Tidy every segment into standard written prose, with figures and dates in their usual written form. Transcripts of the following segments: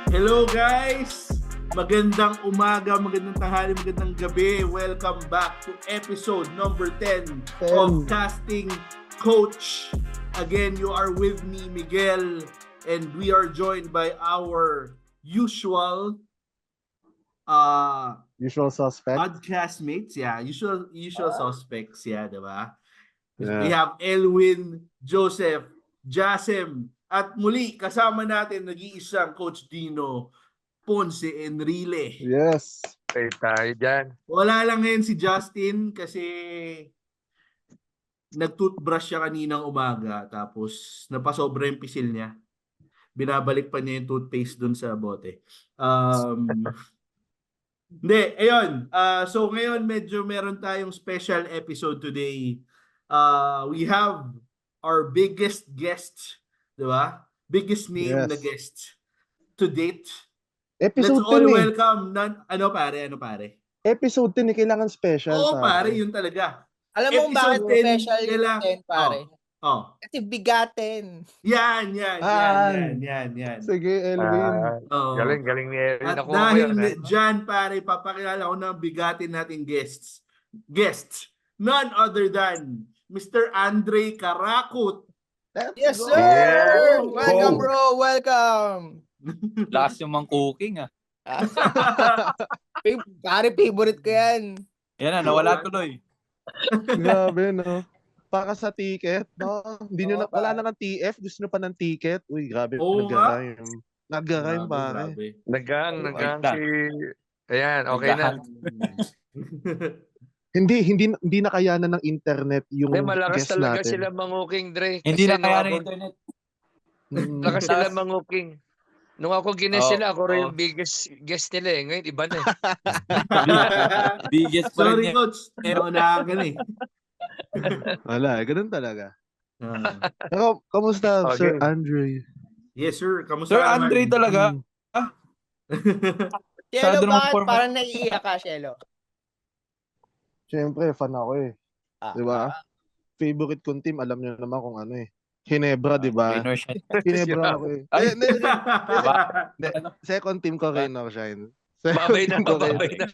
Hello guys! Magandang umaga, magandang tanghali, magandang gabi. Welcome back to episode number 10 of Casting Coach. Again, you are with me, Miguel, and we are joined by our usual Usual suspect. podcast mates. Yeah, usual suspects, yeah, diba? Yeah. We have Elwin, Joseph, Jasem, at muli kasama natin nag-iisang Coach Dino Ponce Enrile. Yes. Okay, tayo dyan. Wala lang ngayon si Justin kasi nag-toothbrush siya kaninang umaga tapos napasobra yung pisil niya. Binabalik pa niya yung toothpaste dun sa bote. Hindi, ayun. So ngayon medyo meron tayong special episode today. We have our biggest guest, di ba? Biggest name na guest to date. Episode Let's all 10 welcome. Ano pare? Episode 10 kailangan special. Oo pare, yun talaga. Alam mo bakit Episode 10 special yung kailangan- 10, pare? Oh. Kasi bigatin. Yan. Sige, Elvin. Oh. Galing ni Erin. At Ako dahil ngayon, dyan pare, papakilala ko ng bigatin nating guests. None other than Mr. Andre Karakut. Yes, sir! Yeah. Welcome, bro! Welcome! Last yung mang cooking ah. Pare, favorite ko yan. Yan na, nawala tuloy. Grabe, no? Para sa ticket, no? Hindi nyo na, Oo, wala na ng TF, gusto nyo pa ng ticket. Uy, grabe, Oo nga. nag-rhyme, pare. Nagang Wait si... Ayan, okay na. Hindi nakayanan ng internet yung May malakas guest talaga natin. sila manguking, Dre. Hindi Kasi na kaya ng nung internet. Malakas sila manguking. Nung ako gines sila, ako rin Oo. yung biggest guest nila eh. Ngayon, iba na eh. Biggest pa Sorry rin coach, naunahan eh. Wala, ganun talaga. Pero, kamusta, Okay. Sir Andre? Yes sir, kamusta Sir naman? Andre talaga. Shelo, Masyado naman bakit formal. parang naiiyak ka, Shelo? Siyempre, fan ako eh. Di ba? Favorite kong team, alam nyo naman kung ano eh. Hinebra, di ba? Rain or shine. Hinebra ako eh. Ay! Second team ko, Rain or Shine. Babay na, Second team ko, Rain or babay na.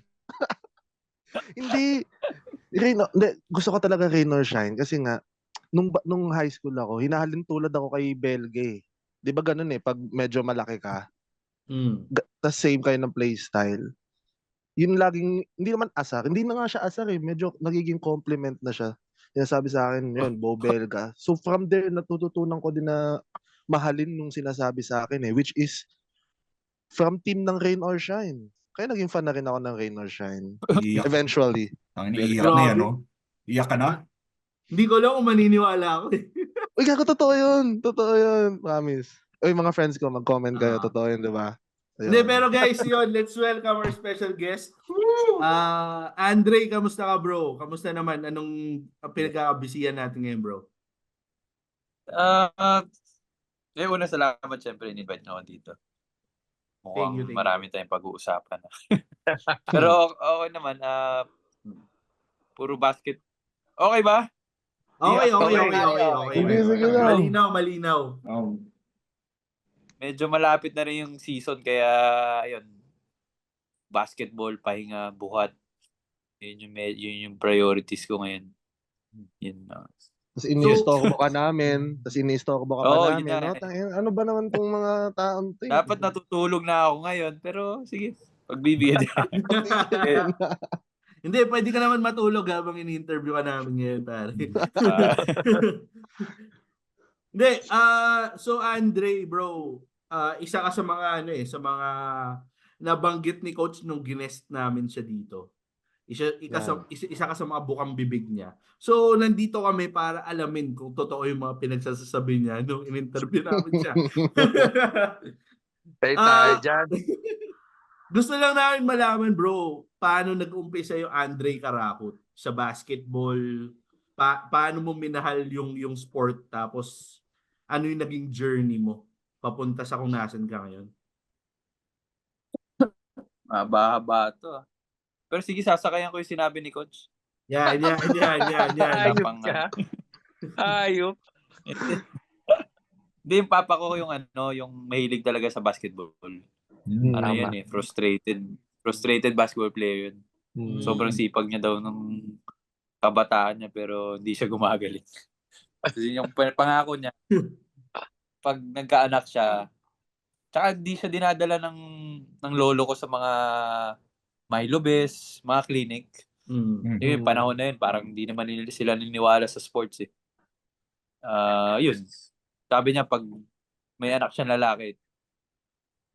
Hindi. Gusto ko talaga Rain or Shine kasi nga, nung high school ako, hinahalin tulad ako kay Belge. Di ba ganun eh, pag medyo malaki ka, tas same kayo ng playstyle. Yun laging, hindi naman asar. Hindi na nga siya asar eh. Medyo nagiging compliment na siya. Sinasabi sa akin, yun, Bo Belga. So from there, natututunan ko din na mahalin nung sinasabi sa akin eh. Which is, from team ng Rain or Shine. Kaya naging fan na rin ako ng Rain or Shine. Iyak. Eventually. Ang iniiyak na yan, no? Iyak ka na? Hindi ko lang kung maniniwala ako eh. Uy, gago, totoo yun. Totoo yun. Promise. Uy, mga friends ko, mag-comment kayo. Totoo yun, di ba? Ayun. Hindi, pero guys, yun, let's welcome our special guest. Andre, kamusta ka bro? Kamusta naman? Anong pinagkakabisihan natin ngayon bro? Una salamat syempre in-invite niyo ako dito. Thank you. Marami tayong pag-uusapan. Pero okay naman, puro basket. Okay ba? Okay. Sige lang. Malinaw. Medyo malapit na rin yung season kaya ayun. Basketball, pahinga, buhat. Yun yung priorities ko ngayon. Yun. Tapos ini-istorbo ka namin. Tapos ini-istorbo ka pa Oo, namin. yun na. No? Ano ba naman tong mga taong to? Dapat natutulog na ako ngayon, pero sige, pagbibigyan. Hindi, pwede ka naman matulog habang ini-interview ka namin ngayon, pare. Hindi, so Andre, bro, isa ka sa mga sa mga nabanggit ni coach nung ginest namin siya dito. Isa ka sa mga bukang bibig niya. So, nandito kami para alamin kung totoo yung mga pinagsasabi niya nung in-interview namin siya. Tayo dyan. Gusto lang namin malaman, bro, paano nag-umpisa yung Andre Karakut sa basketball? Paano mo minahal yung sport? Tapos, ano yung naging journey mo papunta sa kung nasan ka ngayon? Mahaba to. Pero sige, sasakayan ko yung sinabi ni coach. Yan. Ayop ka. Ayop. Hindi, yung papa ko yung yung mahilig talaga sa basketball. Ano Tama. yun eh, frustrated basketball player yun. Sobrang sipag niya daw nung kabataan niya pero hindi siya gumagaling. Kasi yung pangako niya, pag nagkaanak siya, tsaka hindi siya dinadala ng lolo ko sa mga Milo Best, mga clinic. Yung panahon na yun, parang hindi naman sila niniwala sa sports eh. Yun. Sabi niya pag may anak siya lalaki,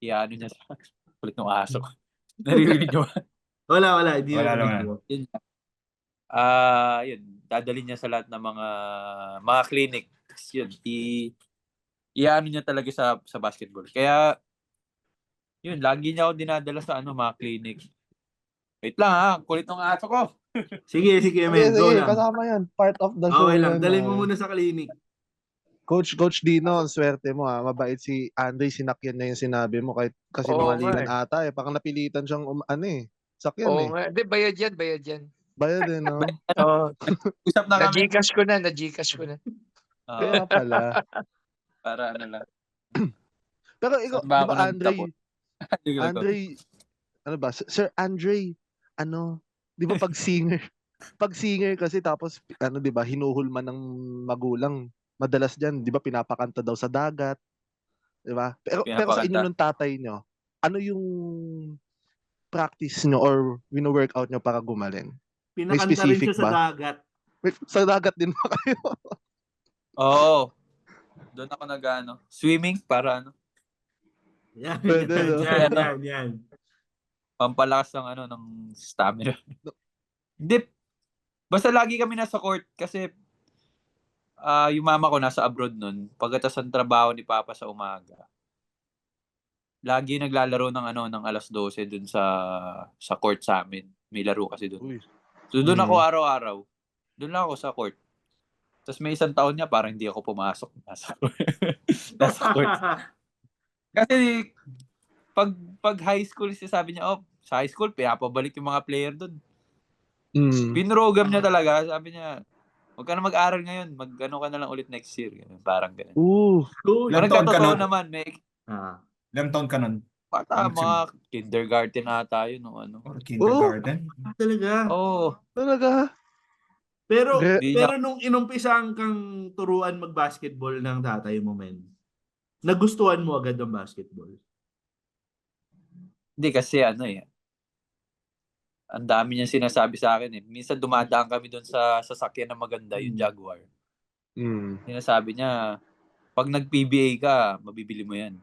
iano niya sa kulit ng aso. Naririnig niyo ba? Wala. Hindi Wala narinig naman. ko. Yun. Yun. Dadalhin niya sa lahat ng mga clinic. Yun. Iano niya talaga sa basketball. Kaya, yun. Lagi niya ako dinadala sa mga clinic. Wait lang ha. Kulit ng aso ko. Sige, Sige, men. Go sige, lang. kasama yan. Part of the show Okay lang. yan. Dalhin mo pare. muna sa clinic. Coach Dino, ang swerte mo ha. Mabait si Andre, sinakyan na yung sinabi mo kasi Oo nga mangaligan eh. ata eh. Parang napilitan siyang sakyan Oo eh. nga. Hindi, bayad yan. Bayad eh, no? Oo. Usap na kami. Na-Gcash ko na. Kaya pala. Para ano lang. Pero ikaw, Saan ba di ako ba Andre, nagtapos? ano ba, Sir Andre, di ba pag singer kasi tapos, di ba, hinuhulman ng magulang, madalas dyan, di ba, pinapakanta daw sa dagat, di ba? Pero sa inyo Pinapakanta. nung tatay nyo, ano yung practice nyo or wino-workout nyo para gumaling? Pinakanta rin specific siya sa ba? dagat. Sa dagat din ba kayo? Oo. Doon ako swimming para Yan. Pwede, no? Yan. pampalakas ng stamina. Hindi. Basta lagi kami nasa court kasi yung mama ko nasa abroad nun. Pagkatapos ng trabaho ni Papa sa umaga, lagi naglalaro ng alas 12 dun sa court sa amin. May laro kasi dun. Uy. So doon ako araw-araw. Doon lang ako sa court. Tapos may isang taon niya parang hindi ako pumasok. Nasa court. Kasi pag high school, sabi niya, sa high school, pinapabalik yung mga player doon. Pinrogam niya talaga. Sabi niya, huwag ka na mag-aral ngayon. Mag-ano ka na lang ulit next year. Parang ganun. Cool. Ilang taon ka Nagkatotoo nun? naman. Ilang taon ka nun? Mga kindergarten ata yun. Or kindergarten? Talaga. Oo. Talaga? Pero Di niya- nung inumpisahan kang turuan mag-basketball ng tatay mo, men, nagustuhan mo agad ang basketball? Hindi kasi ang dami niyang sinasabi sa akin eh. Minsan dumadaan kami doon sa sasakyan na maganda, yung Jaguar. Sinasabi niya, pag nag-PBA ka, mabibili mo yan.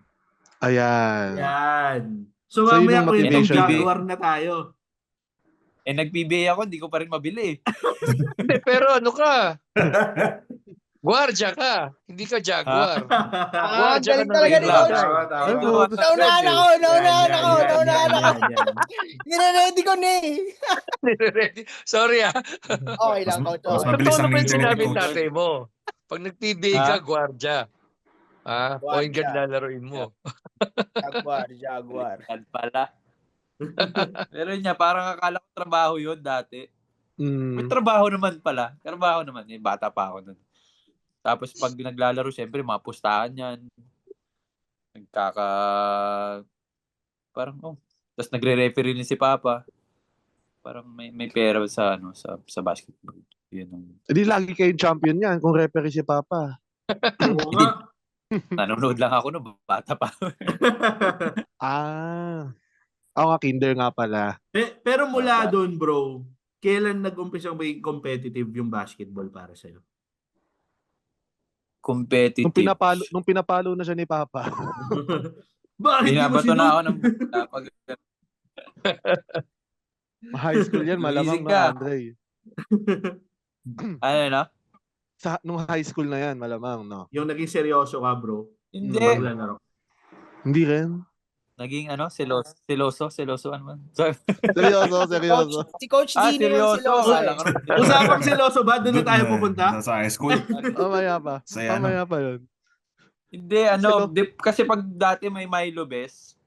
Ayan. Yan. So So, yun mamaya yung kwentong motivation niya. Jaguar na tayo. Nag-PBA ako, hindi ko pa rin mabili eh. Hindi, pero ano ka? Guardia ka. Hindi ka Jaguar. Ang Guardia ka galing ng talaga Red ni Line. Coach. Ay, Naunahan ako. Yan. Nire-ready ko na eh. Sorry ah. Okay lang, Coach. Mas Okay. mabilis Totoo ang naman internet sinabi ni ng Coach. tatay mo. Pag nag-PBA ka, Ha? guardia. Point guard Guardia. lalaroin mo. Jaguar. Yan pala. Pero yun niya, parang akala ko trabaho yun dati. May trabaho naman pala. Trabaho naman. Bata pa ako nun. Tapos pag naglalaro, syempre, mga pustahan yan. Parang, Tapos nagre-referee rin si Papa. Parang may pera sa basketball. Yun ang Hindi lagi kayong champion yan kung referee si Papa. Oo nga. nanonood lang ako nung bata pa. Ako nga, kinder nga pala. Pero mula doon, bro, kailan nag-umpisang maging competitive yung basketball para sa'yo? Competitive. Nung pinapalo na siya ni Papa. Bakit di mo Binabato na ako sinunod? ng High school yan, malamang Gumising ka. na, Andre. Ano? Nung high school na yan, malamang, no? Yung naging seryoso ka, bro. Hindi. Paglalaro. Hindi rin. Naging seloso ano man. Sorry. Seryoso. Si Coach Dino yung siloso. Akala ko rin. Usapang seloso ba? Doon na tayo pupunta? Sa high school. Mamaya pa. Saya, Mamaya pa yun. Hindi, kasi pag dati may Milo Best,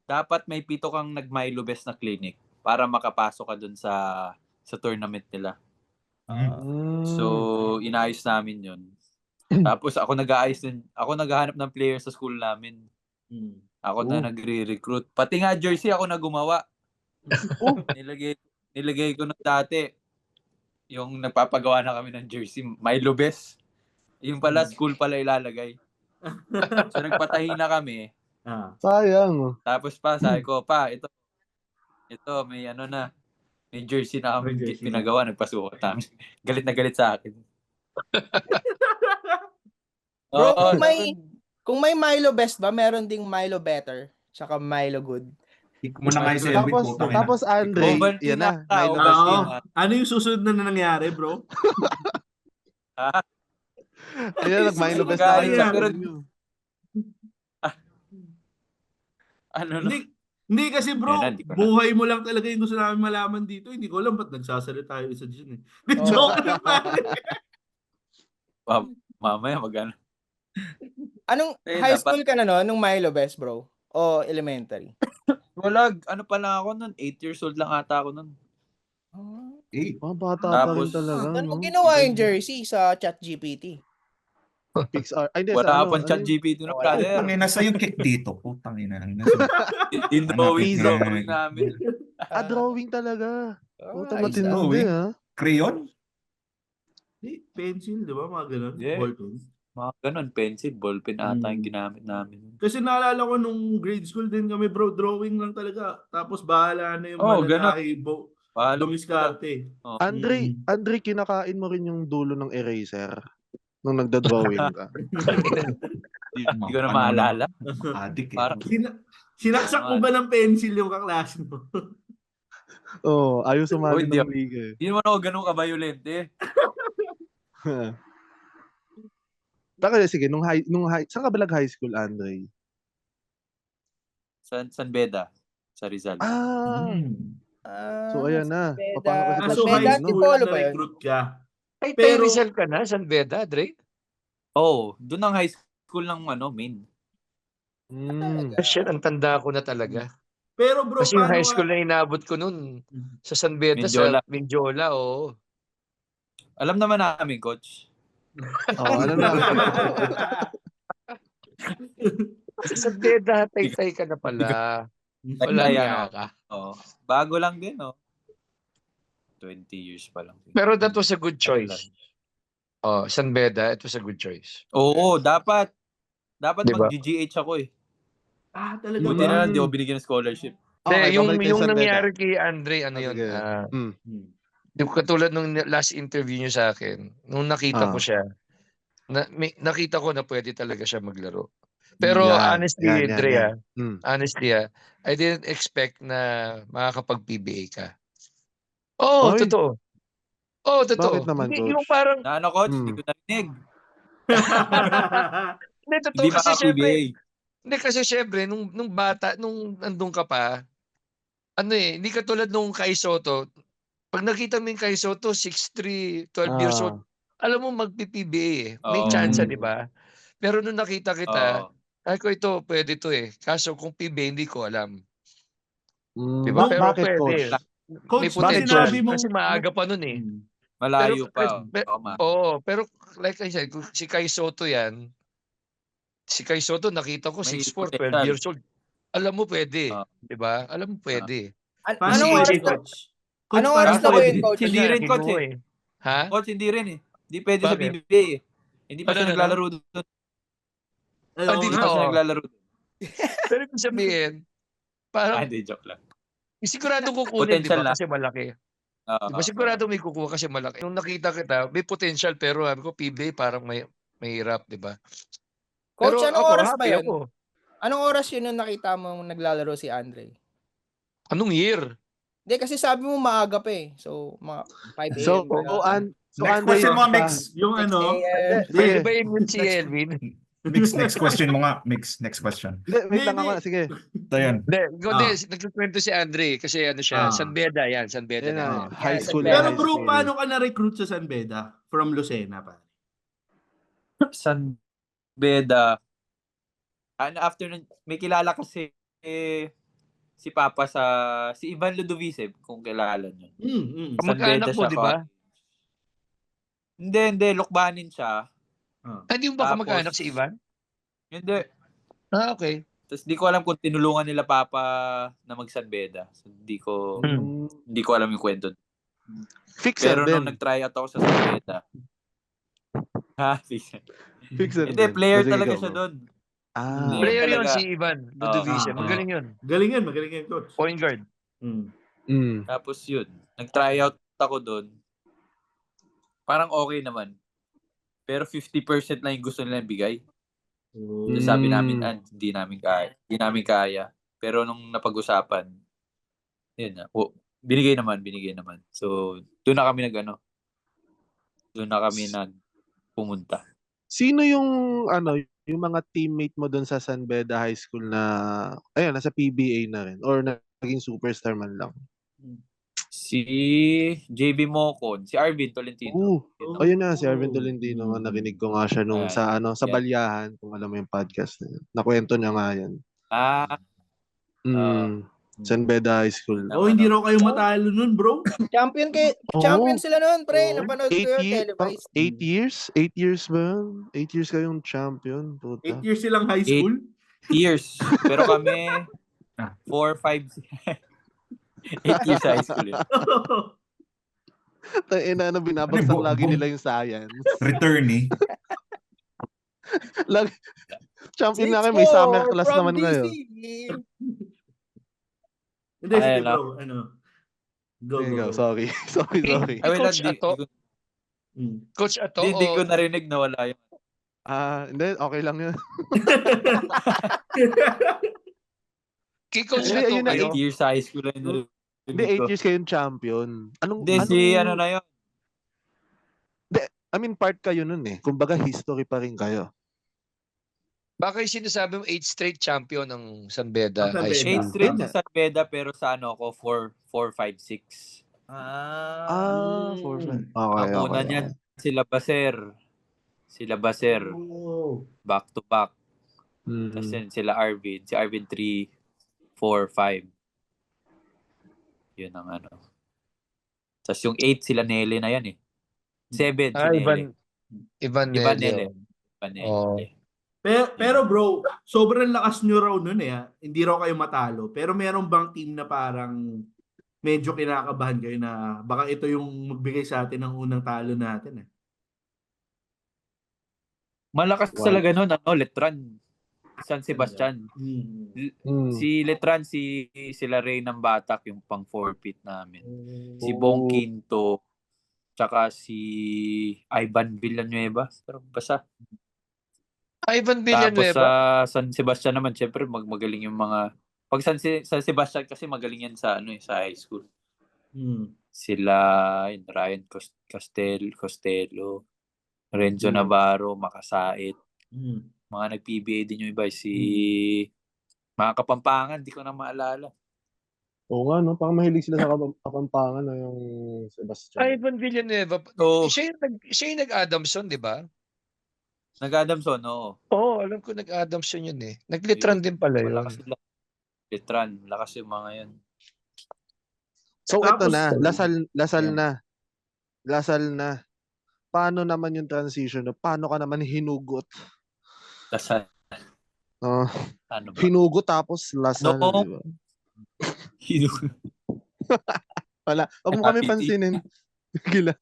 dapat may 7 kang nag-Milo Best na clinic para makapasok ka dun sa tournament nila. So, inayos namin yun. Tapos ako naghahanap ng player sa school namin. Hmm. Ako na nagre-recruit. Pati nga jersey ako na gumawa. Nilagay ko na dati. Yung nagpapagawa na kami ng jersey, Milo Best. Yung pala, school pala ilalagay. So nagpatahi na kami. Sayang. Tapos pa, sabi ko, pa, ito, may may jersey na kami May jersey pinagawa, nagpasuot namin. Galit na galit sa akin. Bro, Oo, kung may Milo Best ba, meron ding Milo Better, tsaka Milo Good. Tik mo na nga yung Selvit, putang ina. Tapos Andre, Ovaltine yan na. na, Milo Ovaltine. Best. Ano yung susunod na nangyari, bro? Ayan, nag-Milo Best na Magaling kayo. na, pero- Ano na? Hindi kasi bro, Yan na, di ko na. buhay mo lang talaga yung gusto namin malaman dito. Hindi ko alam ba't nagsasalita yung isa dyan eh. Joke lang pare. Mamaya magano. Anong high school ka na no, nung Milo Best, bro? O elementary? Wala, ano pa lang ako nun, 8 years old lang ata ako nun. Bata pa rin Tapos- talaga. Saan mo No? ginawa yung jersey sa ChatGPT? PixArt. Ay, hindi, Wala sa pang chat GPT na Wala. brother. Putang ina, sa'yo kick dito. Putang ina. Din drawing Hanapin na- namin. Drawing talaga. Puta, ayos matindi Drawing? ha. Crayon? Pencil, di ba? Mga ganun. Yeah. Ballpen. Mga ganun, pencil, ballpen ata yung ginamit namin. Kasi naalala ko nung grade school din kami bro, drawing lang talaga. Tapos bahala na yung ganun. malalaki Palo. dumiskarte. Oh. Andre, kinakain mo rin yung dulo ng eraser nung nagda-drawing ka. Hindi ko na maalala. Adik eh. Parang- Sinaksak mo ba ng pencil yung kaklase mo? Oo, ayaw sumali Hindi ng ako. liga eh. Hindi naman ako ganun kabayolente. Taka, sige, saan ka ba nag-high school, Andre? San Beda, sa Rizal. So ayan na. Beda. Paano kasi So Beda, high school Tipolo ba yun? na-recruit ka. Ay, Pero- Rizal ka na, San Beda, Dre? Doon ang high school ng main. Shit, ang tanda ko na talaga. Pero bro, Kasi yung paano high school na inabot ko nun, sa San Beda, Mindiola. sa Mindiola, oo. Alam naman namin, coach. Ano na? Sa San Beda, tay-tay ka na pala. Wala Tay-tay, niya ka. Bago lang din, 20 years pa lang. Pero that was a good choice. San Beda, it was a good choice. Oo, dapat. Dapat Diba? mag-GGH ako eh. Talaga Buti ba? na lang, di ako binigyan ng scholarship. Okay, yung babalik tayo sa San Beda. nangyari kay Andre, ano yun, Sige. yung katulad nung last interview niyo sa akin, nung nakita ko siya, nakita ko na pwede talaga siya maglaro. Pero Yan, honestly, yan. Dre, Mm. I didn't expect na makakapag-PBA ka. Oo, Oy. totoo. Oo, totoo. Bakit naman, Hindi, Coach? yung parang, Na ano, coach? Hindi ko narinig. hindi, totoo. Hindi Kasi syempre, maka-PBA. nung bata, nung andun ka pa, hindi katulad nung Kai Soto. Pag nakita mo yung Kai Soto, 6'3", 12 years old, alam mo magpi-PBA eh. May Oo. chance, di ba? Pero nung nakita kita, Oo. ay ko ito, pwede to eh. Kaso kung PBA, hindi ko alam. Mm. Di ba? Pero Bakit, pwede. Coach? May Coach, potential. sinabi mo, Kasi maaga pa nun eh. Malayo Pero- pa. Pero like I said, kung si Kai Soto yan, nakita ko May 6'4", 12 potential. years old. Alam mo pwede. Ah. Di ba? Alam mo pwede. paano Anong pwede, oras na? coach? Coach, Anong paano oras na ba pwede? yun, coach? Hindi rin, coach Kinuha eh. Ha? Coach, hindi rin eh. Hindi pwede sa Bakit? PBA eh. Hindi pa Ano, siya ano? naglalaro doon. Ayun, Hindi Hindi Oo. pa siya naglalaro doon. Pero ibig sabihin, parang Hindi, joke lang. siguradong kukunin, di Potential ba? na. Kasi malaki. Di ba? Siguradong may kukuha kasi malaki. Nung nakita kita, may potential pero sabi ko, PBA parang mahirap, di ba? Coach, Pero anong ako, oras ba happy yun? ako. Anong oras yun nung nakita mo naglalaro si Andre? Anong year? Hindi, kasi sabi mo maaga pa eh. So, mga 5 a.m. So, ganun. Next Andre, question mo, basta- Mix. Yung 6 ano, a.m. Pwede Sige. ba yun si Elvin? Next question mo nga. Mix, next question. Hindi, wait lang Hindi. ako. Sige. Ito yun. Hindi, nagkikwento si Andre kasi ano siya, San Beda yan, San Beda Yan na na. yan. High Yes, school. pero pero high bro, school. paano ka na-recruit sa San Beda? From Lucena pa. San Beda. After nun, may kilala kasi si Papa si Ivan Ludovice, kung kilala niyo. San Kamag-anak Beda mo, siya di ba? Hindi, lukbanin siya. Hindi mo ba Tapos, kamag-anak si Ivan? Hindi. Okay. Tapos di ko alam kung tinulungan nila Papa na mag-San Beda. So, hindi ko alam yung kwento. Fixer Pero din. nung nag-try out ako sa San Beda. Fixer. Fixer Hindi, din. player Sige, talaga ikaw, siya bro. doon. Ah. Player yun talaga. si Ivan Ludovice. Magaling yun. Magaling yan, coach. Point guard. Tapos yun, nag-try out ako doon. Parang okay naman. Pero 50% lang yung gusto nilang bigay. So, sabi namin, hindi namin kaya. Hindi namin kaya. Pero nung napag-usapan, yun na. Binigay naman. So, doon na kami pumunta. Sino yung yung mga teammate mo doon sa San Beda High School na nasa PBA na rin or naging superstar man lang? Si JB Mocon, si Arvin Tolentino. Ayun na, si Arvin Tolentino. Narinig ko nga siya nung sa Yan. Balyahan, kung alam mo yung podcast na yun. Nakwento niya nga yan. San Beda High School. Hindi raw kayo matalo nun, bro. Champion sila noon, pre. Napanood ko yun, televised. 8 years? 8 years ba? 8 years kayong champion. 8 years silang high school? 8 years. Pero kami, 4, 5, 8 years high school. Tayo binabagsak lagi nila yung science. Returnee. Champion na kayo, may summer class naman kayo. Hindi, sige bro. Go. Sorry. Coach Ato? Hindi ko narinig na wala yun. Hindi, okay lang yun. Kay Coach Ato kayo? 8 years high school na yun. Hindi, 8 years kayong champion. Ano na yun? Part kayo nun eh. Kumbaga, history pa rin kayo. Baka yung sinasabi mo 8 straight champion ng San Beda High School. 8 straight sa San Beda pero sa 4, 5, 6. 4, 5. Okay. Una niyan, sila Baser. Back to back. Tapos yun, sila Arvin. Si Arvin 3, 4, 5. Yun ang Tapos yung 8, sila Nele na yan eh. 7, si Nele. Ivan Nele. Pero bro, sobrang lakas nyo raw nun eh. Hindi raw kayo matalo. Pero meron bang team na parang medyo kinakabahan kayo na baka ito yung magbigay sa atin ng unang talo natin eh? Malakas talaga nun, Letran. San Sebastian. Si Letran, sila Ray ng Batak, yung pang 4-pit namin. Si Bong Quinto, tsaka si Ivan Villanueva. Pero basta. Ivan Tapos Villanueva. sa San Sebastian naman, syempre magaling yung mga pag San Sebastian kasi magaling yan sa sa high school. Sila Ryan Costello, Renzo Navarro, Makasait. Mga nag-PBA din yung iba mga Kapampangan, di ko na maalala. Oo nga, no? Parang mahilig sila sa Kapampangan na yung Sebastian. Ivan Villanueva. Siya yung nag-Adamson, di ba? Nag-Adamson, oo. Oo, alam ko nag-Adamson yun eh. Nag-Letran din pala yun. Letran, lakas yung mga yun. So Tapos, ito na, Lasal na. Paano naman yung transition? Paano ka naman hinugot? Lasal. Ano ba? Hinugot tapos Lasal, No. di ba? Wala. Huwag mo kami pansinin. Gilan.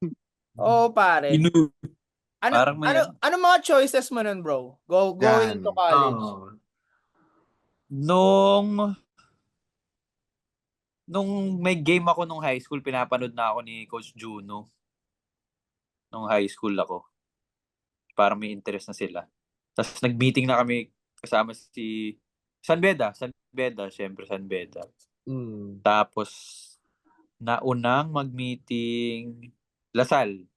Pare. Ano mga choices mo nun, bro? Going to college. Nung may game ako nung high school, pinapanood na ako ni Coach Juno. Nung high school ako. Parang may interest na sila. Tapos nag-meeting na kami kasama si San Beda, syempre San Beda. Tapos naunang mag-meeting Lasal.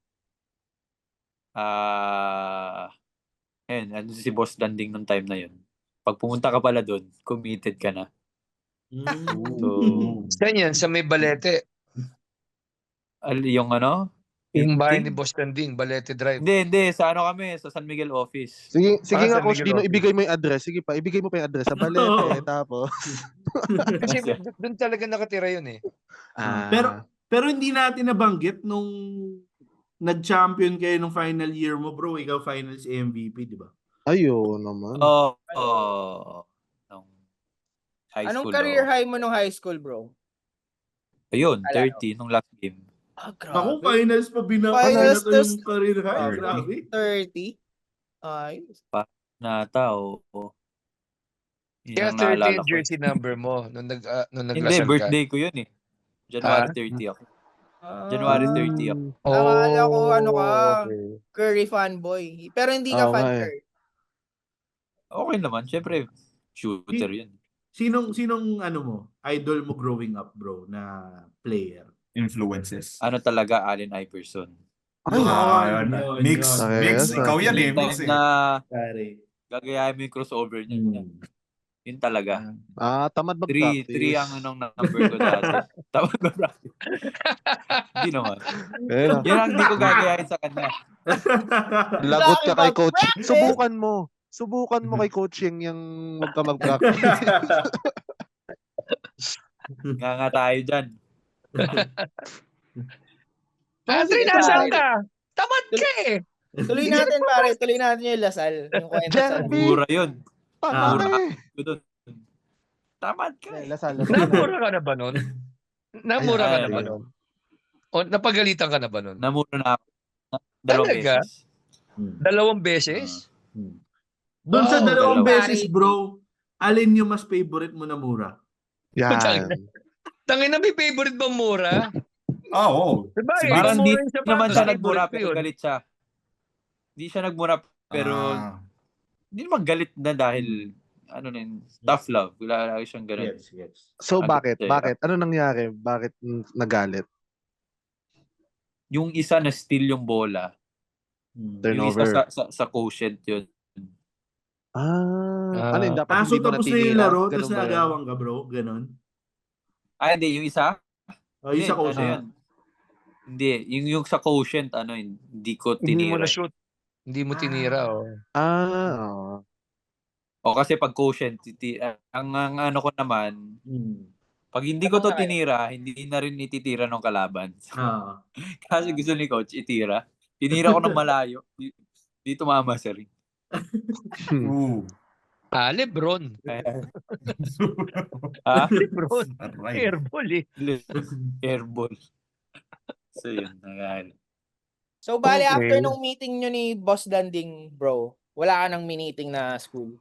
Ano si Boss Danding nung time na yun. Pag pumunta ka pala doon, committed ka na. Saan yan? Sa may Balete? Yung Yung bahay ni Boss Danding, Balete Drive. Hindi. Sa kami, sa San Miguel office. Sige nga, San Coach Miguel Dino, office. ibigay mo yung address. Sige pa, ibigay mo pa yung address sa Balete. Tapos. Kasi doon talaga nakatira yun eh. Pero hindi natin nabanggit nung nag-champion kayo nung final year mo, bro. Ikaw finals MVP, di ba? Ayun naman. Nung high Anong school. career high mo nung high school, bro? Ayun, Alala 30 nung last game. Ako, Grabe. finals pa Finals binato to yung career high. 30. Grabe. 30? Ayos. Nata, oo. Yun Kaya ang 30 naalala yung ko. jersey number mo nung Hindi, naglasal ka. birthday ko yun eh. January 30 ako. January 30 ako. Akala ko ano ka, okay. Curry fanboy. Pero hindi ka Oo fan nga eh. Curry. Okay naman, syempre, shooter yun. Sinong ano mo, idol mo growing up, bro, na player? Influences. Ano talaga, Allen Iverson. Ay, Yun. yun, Mix. yun. Mix. Yes, Ikaw yan eh. Anytime Mix eh. na Pare. gagayahin mo yung crossover niya. Yun talaga. tamad 3 mag-practice. ang anong number ko dati. Tamad ba practice? Hindi naman. Eh, Yan ang hindi ko gagayahin sa kanya. lagot ka kay coach. Mag-practice! Subukan mo kay coach yung wag ka mag-practice. Nga tayo dyan. Andre, nasaan ka? Tamad ka eh. Tuloy natin, pare. Tuloy natin yung Lasal. Yung kwento sa... Jerby! Mura yun. Tama Mura ka eh. ko dun. Tamad ka eh. Lasal. Namura ka na ba nun? Namura ka Ay, na ba nun? O napagalitan ka na ba nun? Namura na ako. Dalawang Talaga? beses. 2 beses? Doon sa Wow, dalawang dalawa. beses, bro, alin yung mas favorite mo na mura? Yan. Tangin na, may favorite bang mura? Oo. Diba eh? Parang mura di yung sapatos, naman siya favorite nagmura ko pero yun. galit siya. Hindi siya nagmura pero hindi naman galit na dahil ano na yun, tough love. Wala lagi siyang ganun. Yes. So Ano bakit? siya? Bakit? Ano nangyari? Bakit nagalit? Yung isa na steal yung bola. Yung isa Turnover. sa quotient yun. Ano yun? Dapat So hindi mo tapos na natinira? yung laro, Ganun tapos ba yun? naagawan ka, bro? Ganon. Hindi. Yung isa? Yung isa ko Ano yun? Hindi. Yung sa quotient, hindi ko tinira. Hindi mo na-shoot. Hindi mo tinira. Oh. Oo. O kasi pag quotient, ang ano ko naman, pag hindi ko to tinira, hindi na rin ititira ng kalaban. Kasi gusto ni coach, itira. Tinira ko ng malayo. Di tumama sa ring. Lebron. Lebron. Aray. Airball eh. Airball. So yun, nangyari. So, bali, Okay. after nung meeting nyo ni Boss Danding, bro, wala ka nang meeting na school?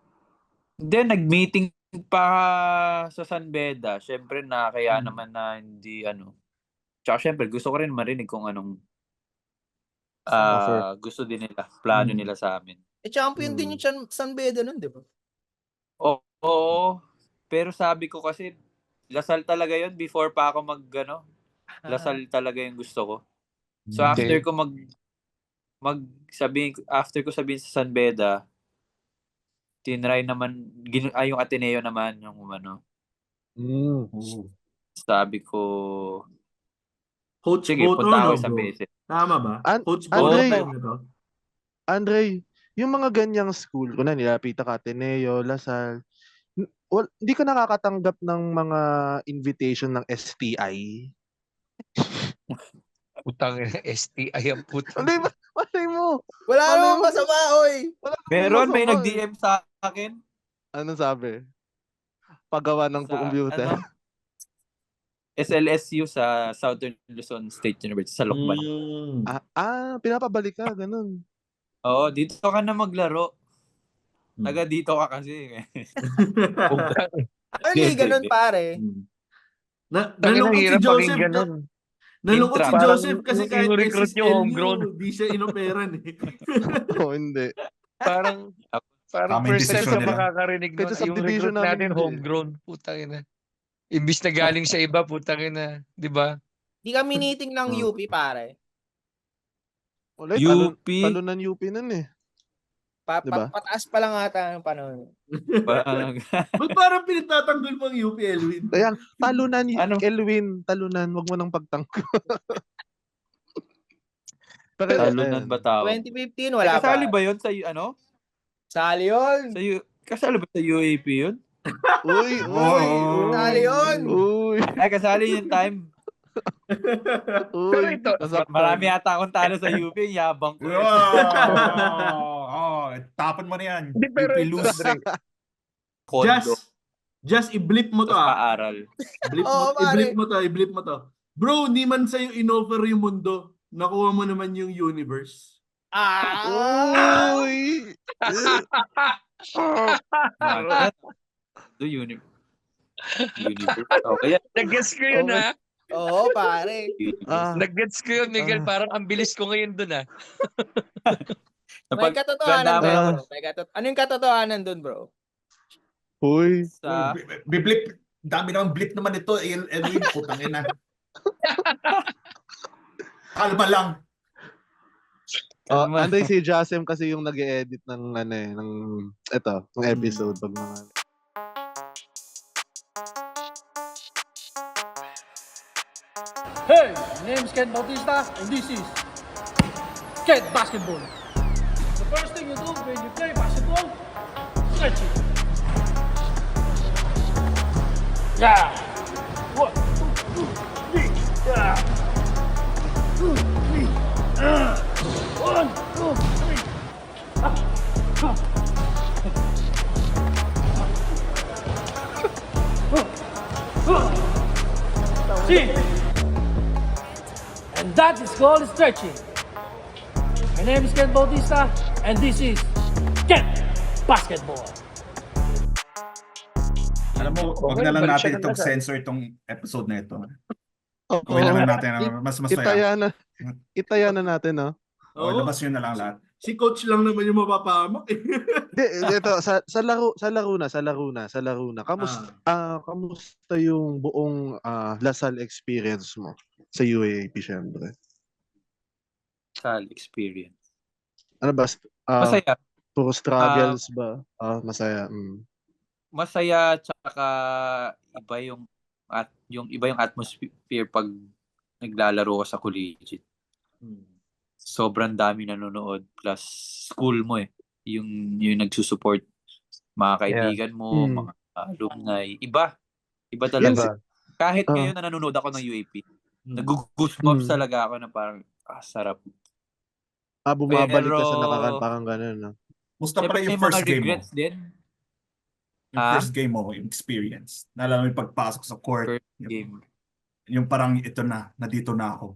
Then, nag-meeting pa sa San Beda. Siyempre, kaya naman na hindi, Tsaka siyempre, gusto ko rin marinig kung anong gusto din nila, plano nila sa amin. Champion din yung San Beda nun, di ba? Oo. Pero sabi ko kasi, Lasal talaga yun before pa ako Lasal talaga yung gusto ko. So after ko after ko sabihin sa San Beda, tinry naman, yung Ateneo naman, yung sabi ko, Coach sige, Boto, punta ako no, isang bro? beses. Tama ba? Coach Andre, Boto. Andre, yung mga ganyang school, kuna nilapitan ka, Ateneo, Lasal, hindi ka nakakatanggap ng mga invitation ng STI? Putang STI ang putang. Hindi ba? Malay mo. Wala namang masama, oy! Meron, may nag-DM sa akin. Ano sabi? Paggawa ng computer. SLSU sa Southern Luzon State University sa Lokban. Pinapabalik ka, ganun. Oo, dito ka na maglaro. Taga dito ka kasi. Hindi, ganun, pare. Nalungkot si Hirap Joseph. maging ganun. Nalungkot si Parang Joseph kasi yung kahit recruit nyo, homegrown. SSLU, di siya inoperan eh. Hindi. Parang Tama yung first time decision ka nila. makakarinig Kahit nun. sa Yung subdivision recruit namin, natin, hindi. homegrown. Putang ina. Imbis na galing sa iba, putang ina. Di ba? Di ka meeting ng UP, pare. Wala, UP. talunan UP nun eh. Diba? Pataas pa lang ata ang panahon. Ba't parang pinagtatanggol mo ang UP, Elwin? Kaya, talunan, Elwin, talunan, wag mo nang pagtangko. Talunan ba tawag? 2015, wala pa. Kasali ba yun sa Sali yun! Kasali ba sa UAP yun? Uy, Sali yun! Uy. Ay, kasali yung time. Pero Uy, ito, Marami yata akong talo sa UP, yabang ko. Tapon mo na yan. Hindi, pero UP ito, lose. Dre. Kondo, Just i-blip mo to tapos ah. paaral. I-blip mo to. Bro, hindi man sa'yo in-offer yung mundo. Nakuha mo naman yung universe. Uy! Universe. Okay. Nag-gets ko yun, Okay. ha? Oo, pare. Nag-gets ko yun, Miguel. Parang ang bilis ko ngayon dun, ha? May katotohanan ba, Napag- bro? Ano yung katotohanan dun, bro? Uy! Sa Biblip. Dami naman blip naman ito. Edwin, putang ina. Kalma lang. Anday si Jasem kasi yung nag-edit ng ng episode pag mga Hey, my name is Ken Bautista, and this is Ken Basketball. The first thing you do when you play basketball, stretch it. Yeah. 1, 2, 3. Yeah. 2, 3. 1, 2, 3. See? And that is called stretching. My name is Ken Bautista, and this is Ken Basketball. Alam mo, wag na lang natin itong censor itong episode na ito. Gawin na lang natin. Mas masaya. Itaya na natin, no? O, labas yun na lang lahat. Si coach lang naman yung mapapahamak eh. Ito sa laro na. Kamusta yung buong Lasal experience mo sa UAAP syempre? Sal experience. Ano ba? Masaya. Puro struggles ba? Masaya. Masaya tsaka iba yung atmosphere pag naglalaro ka sa collegiate. Sobrang dami nanonood plus school mo yung nagsusupport mga kaibigan mo, mga alumni. Iba talaga. Kahit ngayon na nanonood ako ng UAP, nag-goosebumps talaga ako na parang sarap. Bumabalik ka sa nakaraan parang gano'n, no? Musta pa yung first game mo? Din. Yung first game mo, yung experience. Naalala mo yung pagpasok sa court. First game. Yung parang ito na dito na ako.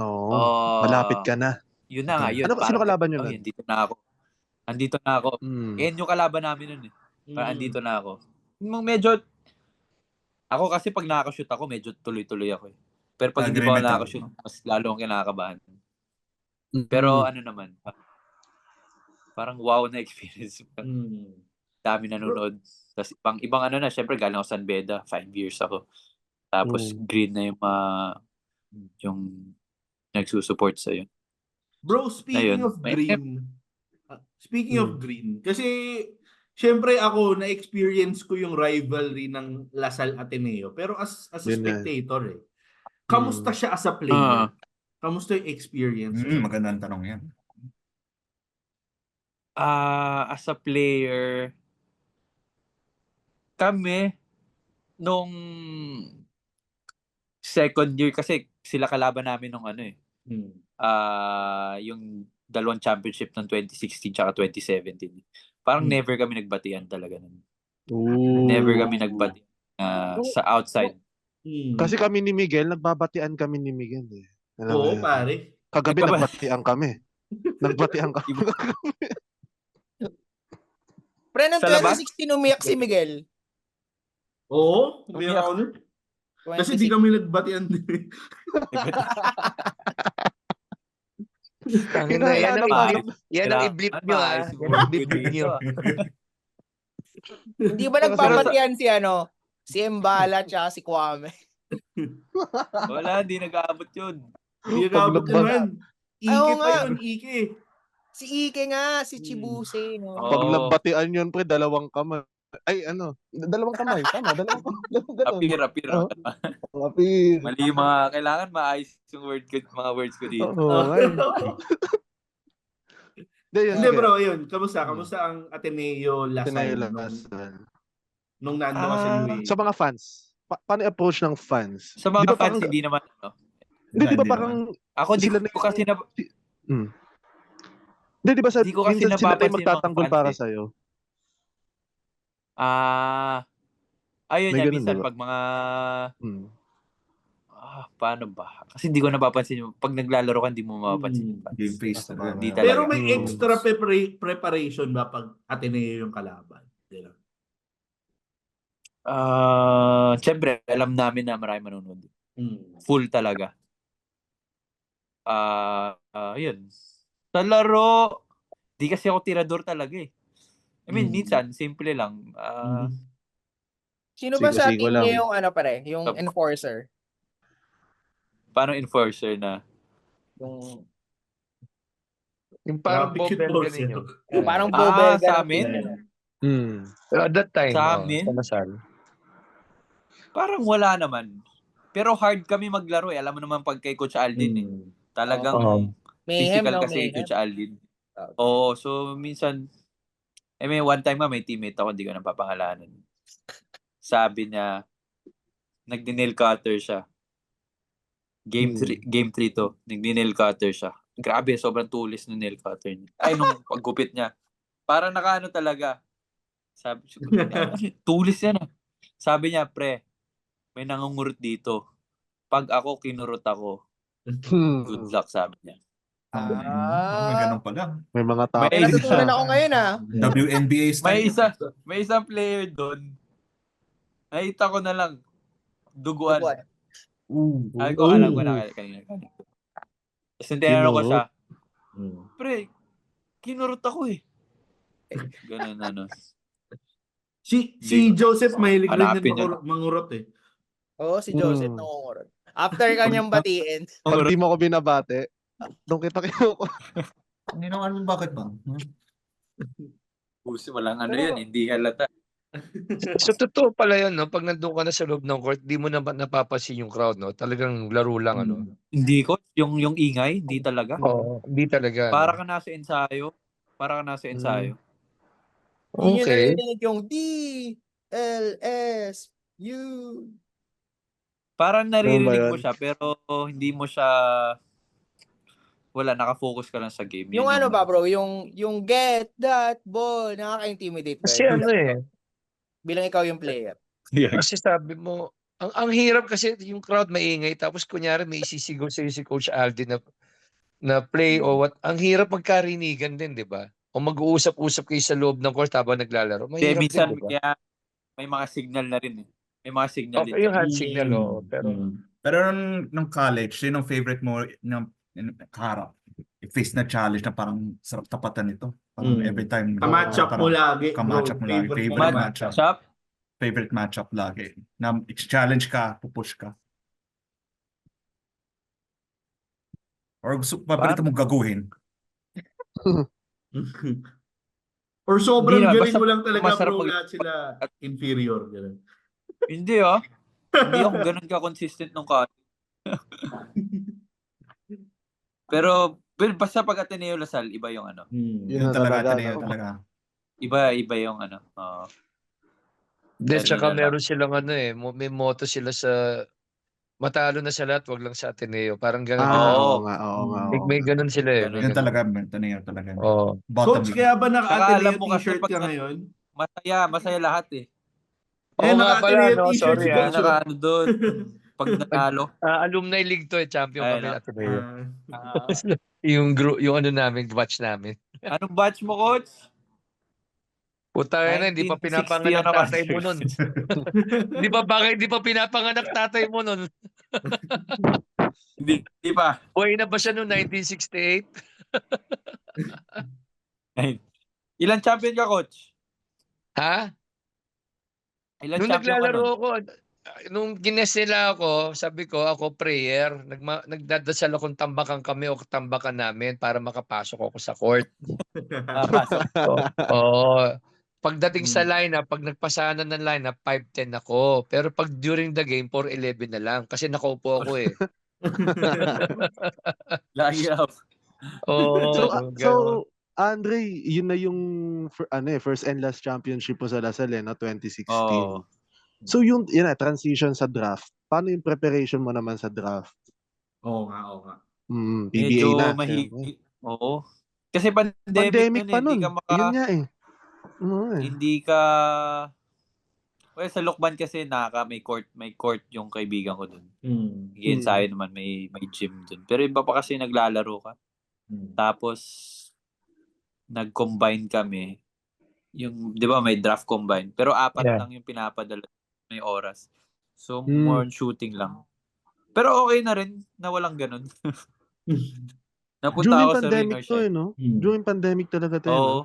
Oo. Malapit ka na. Yun na nga, yun. Sino kalaban yun? Andito na ako. Yan yung kalaban namin nun eh. Parang andito na ako. Medyo, ako kasi pag nakaka-shoot ako, medyo tuloy-tuloy ako eh. Pero pag hindi pa ako nakaka-shoot, mas lalo akong kinakabahan. Pero ano naman, parang wow na experience. Dami nanonood. Tapos ibang ano na, syempre galing ako San Beda, 5 years ako. Tapos green na yung nagsusupport sa'yo. Bro, speaking of green, kasi syempre ako na-experience ko yung rivalry ng Lasal Ateneo, pero as a spectator Kamusta siya as a player? Kamusta yung experience? Magandang tanong yan. As a player, kami nung second year kasi sila kalaban namin nung yung dalawang championship ng 2016 tsaka 2017. Parang never kami nagbatian talaga nun. Never kami nagbatian sa outside. Kasi kami ni Miguel, nagbabatian kami ni Miguel eh. Oo, pare. Kagabi nagbatian kami. Pre, ng 2016 umiyak si Miguel. Oo, umiyak ako nun. Kasi di kami nagbatian din. Yan ang i-blip nyo nyo. Hindi ba nagpapatian si Mbala tsaka si Kwame? Wala, hindi nag-aabot yun. Hindi nag-aabot naman. Ike pa yun, Ike. Si Ike nga, si Chibuse. No? Pag nagbatian yun, pre, dalawang kamay. Dalawang kamay. Tama, dalawang kamay. Apir. Apir. Mali yung mga, kailangan maayos yung mga words ko dito. Hindi bro, yun. Kamusta ang Ateneo Lasal? Nung nando ka sa UAE? Sa mga fans. paano yung approach ng fans? Sa mga Di ba fans, parang- hindi naman, Hindi, di ba Hindi parang Ako, di sila na ko kasi na, Hindi, di ba sa Di ko kasi minsan sila tayo napapansin yung mga magtatanggol fans para eh. sa'yo? Ayun May yan, ganun, minsan diba? pag mga, Hmm. paano ba? Kasi hindi ko napapansin yung, pag naglalaro ka, hindi mo mapapansin yung fans. Game face talaga. Hindi Pero talaga. may extra preparation ba pag Ateneo yung kalaban? Ganun. Siyempre, alam namin na marami manonood. Full talaga. Yun. Sa laro, di kasi ako tirador talaga eh. I mean, minsan, simple lang. Sino ba sa Siko-siko team lang. niya yung yung enforcer? Paano enforcer na? Yung Yung parang Rapid Bob Kid Bell Boss, ganun yun. yung parang Bobelga sa ng team amin? nila. Pero at that time, Sa amin? sa Lasal. Parang wala naman. Pero hard kami maglaro eh. Alam mo naman pag kay Coach Aldin eh. Talagang Mayhem, physical no? kasi Mayhem. Coach Aldin. Okay. Oo, so minsan, may one time may teammate ako, hindi ko napapangalanan. Sabi niya, nagdi-nail cutter siya. Game 3 to, nagdi-nail cutter siya. Grabe, sobrang tulis ng nail cutter niya. Ay, nung paggupit niya. Parang nakaano talaga. Sabi tulis yan ah. Sabi niya, pre, may nangungurot dito. Pag ako, kinurot ako. Good luck, sabi niya. May ganun pala. May mga tao. May natutunan ako ngayon WNBA style. May isang player doon. Nakita ko na lang. Duguan. Sabi ko, alam ko na kanina. Tapos tinanong ko siya, pre, kinurot ako eh. Ganun ano. Si Joseph mahilig rin Hanapin din niya. mangurot eh. Oo, si Joseph nangungurot. After kanyang batiin. Pag di mo ko binabate, doon kita kinuko. Hindi naman bakit ba? Pusi, walang ano yun, hindi halata. So totoo pala yun, no? Pag nandun ka na sa loob ng court, di mo na napapansin yung crowd, no? Talagang laro lang, ano? Hindi ko, yung ingay, hindi talaga. Oo, hindi talaga. Para ka nasa ensayo. Hindi nyo Okay. narinig yung D-L-S-U. Parang naririnig Ano ba mo yun? siya, pero hindi mo siya, wala, nakafocus ka lang sa game. Yung ano ba bro, yung get that ball, nakaka-intimidate ba Kasi yun? ano eh, Bilang ikaw yung player. kasi sabi mo, ang hirap kasi yung crowd maingay, tapos kunyari may isisigaw sa'yo si Coach Aldi na play o what, ang hirap magkarinigan din, di ba? O mag-uusap-usap kayo sa loob ng court habang naglalaro. Mahirap Minsan, din, di ba? kaya may mga signal na rin eh. May mga signal Okay, din. yung hand signal, oo. Pero nung college, yun yung favorite mo ng kaharap. Face na challenge na parang sarap tapatan nito. Parang every time. Ka-match up mo lagi. Ka-match up mo lagi. Favorite matchup. Favorite matchup lagi. Na challenge ka, pupush ka. Or gusto papalitan mong gaguhin. Or sobrang Hindi na, galing basta mo lang talaga masarap bro, lahat sila inferior. Ganun. Hindi ah. Hindi ako ganun ka-consistent nung college. Pero basta pag Ateneo Lasal, iba yung ano. Yun talaga. Iba yung ano. Then, tsaka Kanina lang. meron silang ano eh, may motto sila sa matalo na sa lahat, wag lang sa Ateneo. Parang ganun. Oo. Oo nga. May ganun sila eh. Ganun. May Yun talaga, Ateneo talaga. Oo. Bottom Coach, line. kaya ba Saka naka-Ateneo alam mo kasi t-shirt pag ka ngayon? Masaya lahat eh. Oo nga pala, naka-Ateneo no? t-shirt Sorry, si ah. Coach. Nakaano doon. Pag natalo. Alumni League to eh, champion Ayun kami na. ng Ateneo. yung ano namin, batch namin. Anong batch mo, Coach? Puta na, hindi pa 1960 pinapanganak ano tatay mo nun. Hindi pa pinapanganak tatay mo nun? Hindi pa. Buhay na ba siya noong 1968? Ilan champion ka, Coach? Ha? Ilan Nung champion ka naglalaro nun? ako, nung gines nila ako, sabi ko, ako prayer, nagdadasal akong tambakan kami o tambakan namin para makapasok ako sa court. Pasok. Oo. Pagdating sa lineup, pag nagpasanan ng lineup, 5-10 ako. Pero pag during the game, 4-11 na lang. Kasi nakaupo ako eh. Lagi up. So, Andre, yun na yung first and last championship mo sa Lasal, no? 2016. Oo. So yun na, transition sa draft. Paano yung preparation mo naman sa draft? Oo nga. PBA na. Medyo Siyempre. Oo. Kasi pandemic Pandemic nun pa eh. Hindi nun. ka Yun nga eh. hindi ka well, sa Lokban kasi may court yung kaibigan ko dun. Again, sa akin naman may gym dun. Pero iba pa kasi naglalaro ka. Tapos nag-combine kami. Yung 'di ba may draft combine, pero 4 Yeah. lang yung pinapadala may oras. So more on shooting lang. Pero okay na rin na walang ganun. Napunta During ako sa pandemic Rainer to Shine. eh, no? During pandemic talaga to eh, no? Oo.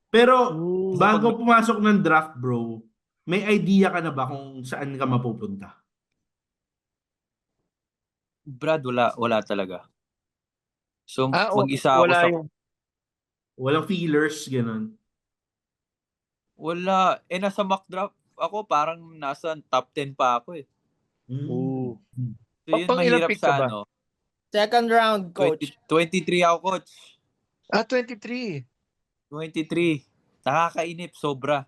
Pero Oh. bago pumasok ng draft, bro, may idea ka na ba kung saan ka mapupunta? Brad, wala talaga. So mag-isa ako wala sa yung Walang feelers, ganun. wala. Nasa mock draft ako, parang nasa top 10 pa ako eh. Oh. So yun Pang ilang mahirap pick ka sa ba? ano. Second round, coach. 23 ako, coach. 23. 23. Nakakainip, sobra.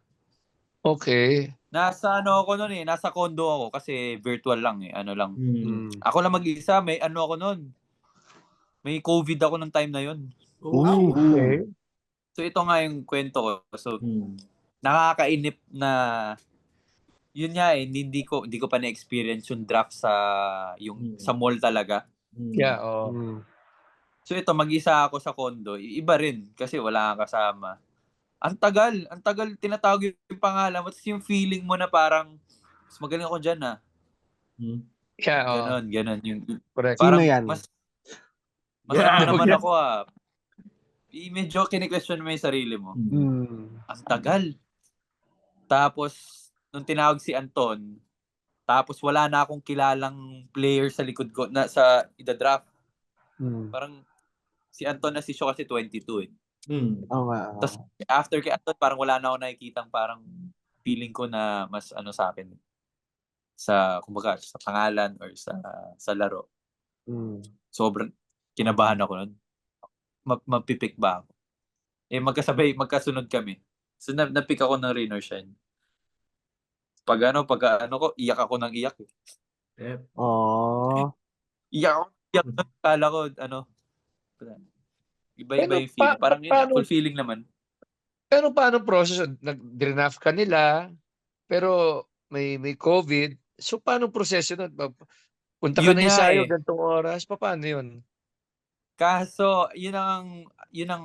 Okay. Nasa ano ako noon eh, nasa condo ako kasi virtual lang eh, ano lang. Ako lang mag-isa, may ano ako noon. May COVID ako ng time na yun. Okay. So ito nga yung kwento ko. So nakakainip na yun nga eh, hindi ko pa na-experience yung draft sa mall talaga. Yeah, oh. So ito, mag-isa ako sa condo. Iba rin kasi wala kang kasama. Ang tagal tinatawag yung pangalan mo. Tapos yung feeling mo na parang mas magaling ako dyan ah. Yeah, oh. Ganon. Yung, Correct. parang Sino yan? mas ano naman ako ah. Medyo kine-question mo yung sarili mo. Ang tagal. Tapos, nung tinawag si Anton, tapos wala na akong kilalang player sa likod ko na sa ida-draft. Parang si Anton na si Sho kasi 22 eh. Tapos after kay Anton, parang wala na ako nakikitang parang feeling ko na mas ano sa akin. Kumbaga, sa pangalan or sa laro. Sobrang kinabahan ako nun. Mapipick ba ako? Magkasunod kami. So napick ako ng Rainer Shine. Pag ano ko, iyak ako ng iyak eh. Iyak. Kala ko, iba-iba yung feeling. Parang yun, fulfilling naman. Pero paano process? Nag-draft ka nila, pero may COVID. So, paano proseso nun? Punta ka Yun na nga ensayo, eh. gantong oras. Paano yun? Kaso, yun ang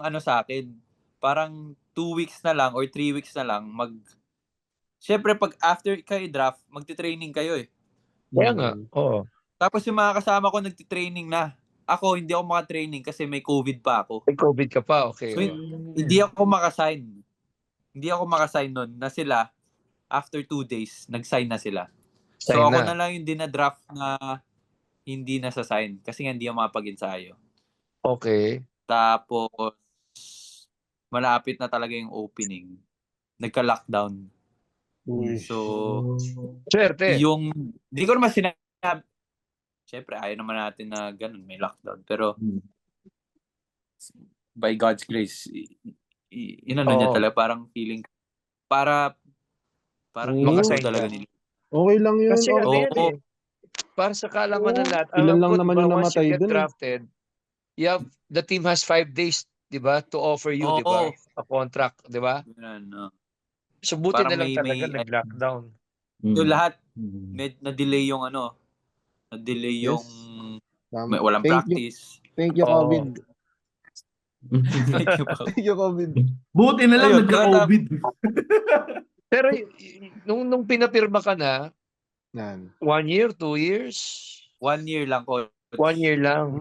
ano sa akin. Parang 2 weeks na lang or 3 weeks na lang Siyempre, pag after kayo draft, magti-training kayo eh. Kaya nga, oo. Tapos yung mga kasama ko nagti-training na. Ako, hindi ako maka-training kasi may COVID pa ako. May COVID ka pa, okay. So, hindi ako makasign. Hindi ako makasign nun na sila, after 2 days, nag-sign na sila. So, ako na lang yung dina-draft na hindi nasa-sign kasi nga hindi ako makapag-ensayo. Okay. Tapos, malapit na talaga yung opening. Nagka-lockdown. So, Swerte. hindi ko naman sinabi, siyempre, ayaw naman natin na ganun, may lockdown. Pero, by God's grace, niya talaga, parang feeling, parang Makasign talaga ka. nila. Okay lang yun. Kasi ano yan Oo. eh. Para sa kaalaman ng lahat, Ilan alam lang ko, naman diba, yung once you namatay get dun eh. drafted, the team has 5 days, di ba, to offer you, di ba, a contract, di ba? Ganun, So, buti parang na lang may talaga nag-lockdown. So, lahat, na-delay yung Yes. walang Thank you. practice. Thank you, Oo. COVID. Thank you po. Thank you, COVID. Buti na lang Ayun, nagka-COVID. Pero nung pinapirma ka na, Yan. 1 year, 2 years? 1 year lang ko. 1 year lang.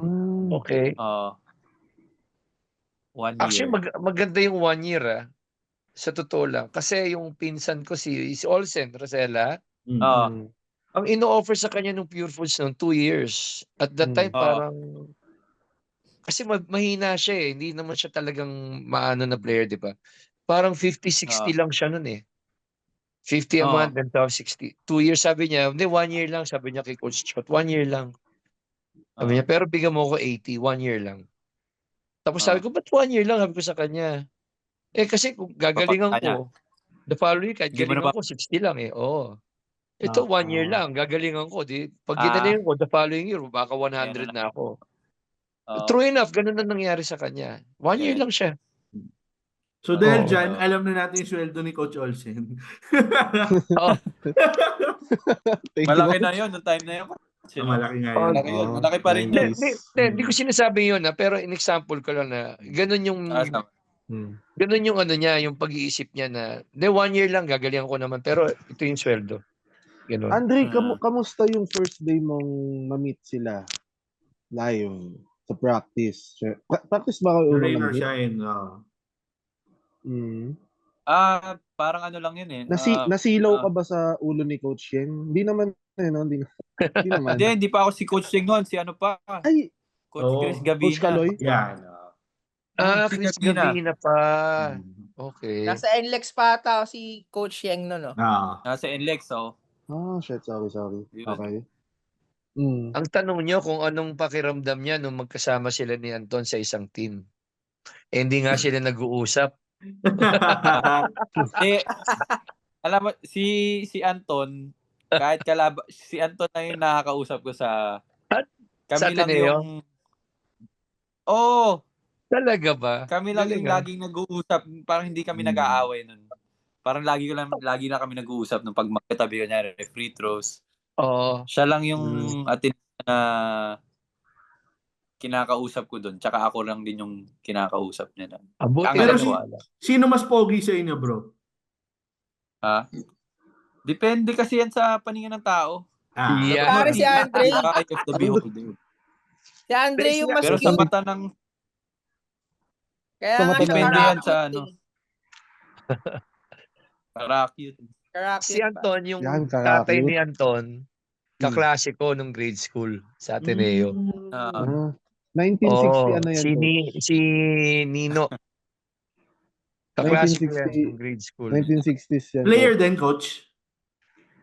Okay. 1 Actually, year. maganda yung 1 year sa totoo lang. Kasi yung pinsan ko si Olsen, Rosella, ang ino-offer sa kanya ng Pure Foods noon 2 years. At that time parang kasi mahina siya eh. Hindi naman siya talagang maano na player, di ba? Parang 50-60 lang siya noon eh. 50 a month and 60. 2 years sabi niya. Hindi, 1 year lang. Sabi niya kay Coach Chot. 1 year lang. Sabi niya, pero bigyan mo ko 80. 1 year lang. Tapos sabi ko, ba't 1 year lang? Sabi ko sa kanya. Kasi kung gagalingan ko, the following kahit Hindi mo galingan ko, 60 lang eh. Oo. Ito 1 year Ah. lang, gagalingan ko. Pag Ah. ginalingan ko, the following year, baka Ayan 100 na ako. Oo. True enough, ganun na nangyari sa kanya. 1 year Yes. lang siya. So dahil Oo. dyan, alam na natin yung sweldo ni Coach Olsen. Oo. Thank you, Malaki Coach. na yun, noong time na yun. Malaki nga Oh, yun. Malaki yun. Oo, Malaki pa rin yun. 90s. Hindi ko sinasabi yun pero in example ko lang na ganun yung Hmm. ganun yung ano niya, yung pag-iisip niya na 1 year lang gagalingan ko naman pero ito yung sweldo. Ganun. Andre, kamusta yung first day mong ma-meet sila live sa practice? Practice ba kayo unang Rain or nag-meet? shine. Mm. Parang ano lang yun eh. Nasilaw ka ba sa ulo ni Coach Yeng? Hindi naman, no? Hindi naman. Hindi pa ako si Coach Cheng noon. Si ano pa? Ay, Coach Oo. Chris Coach Gabina. Kaloy? Yan. Chris Gabina pa. Okay. Nasa NLEX pa ata si Coach Yeng no, no? Nasa NLEX, oh. Shit, sorry. Yun. Okay. Mm. Ang tanong niyo kung anong pakiramdam niya nung magkasama sila ni Anton sa isang team. Hindi nga sila nag-uusap. Alam mo, si Anton, kahit si Anton na yung nakakausap ko sa Sa kami lang Ateneo? yung Talaga ba? kami lang yung Galing, ah. laging nag-uusap, parang hindi kami nag-aaway nun. Parang lagi na kami nag-uusap nung pag magkatabi kanya free throws. Oo. Siya lang yung na kinakausap ko doon. Tsaka ako lang din yung kinakausap niya. Buti Pero naniwala. sino mas pogi sa inyo, bro? Depende kasi yan sa paningin ng tao. Yan. Pare si Andre. Eye of the beholder. Si Andre yung mas Pero sa cute. mata ng Kaya sa nga mata siya ng- depende yan karakit sa eh. ano. Karakit. Karakit Si pa. Anton, yung Yan, tatay karakit. ni Anton, kaklase ko nung grade school sa Ateneo. 1960 ano yan, si Nino. Kaklase ko yan 1960 nung grade school. 1960s yan. Player din, Coach?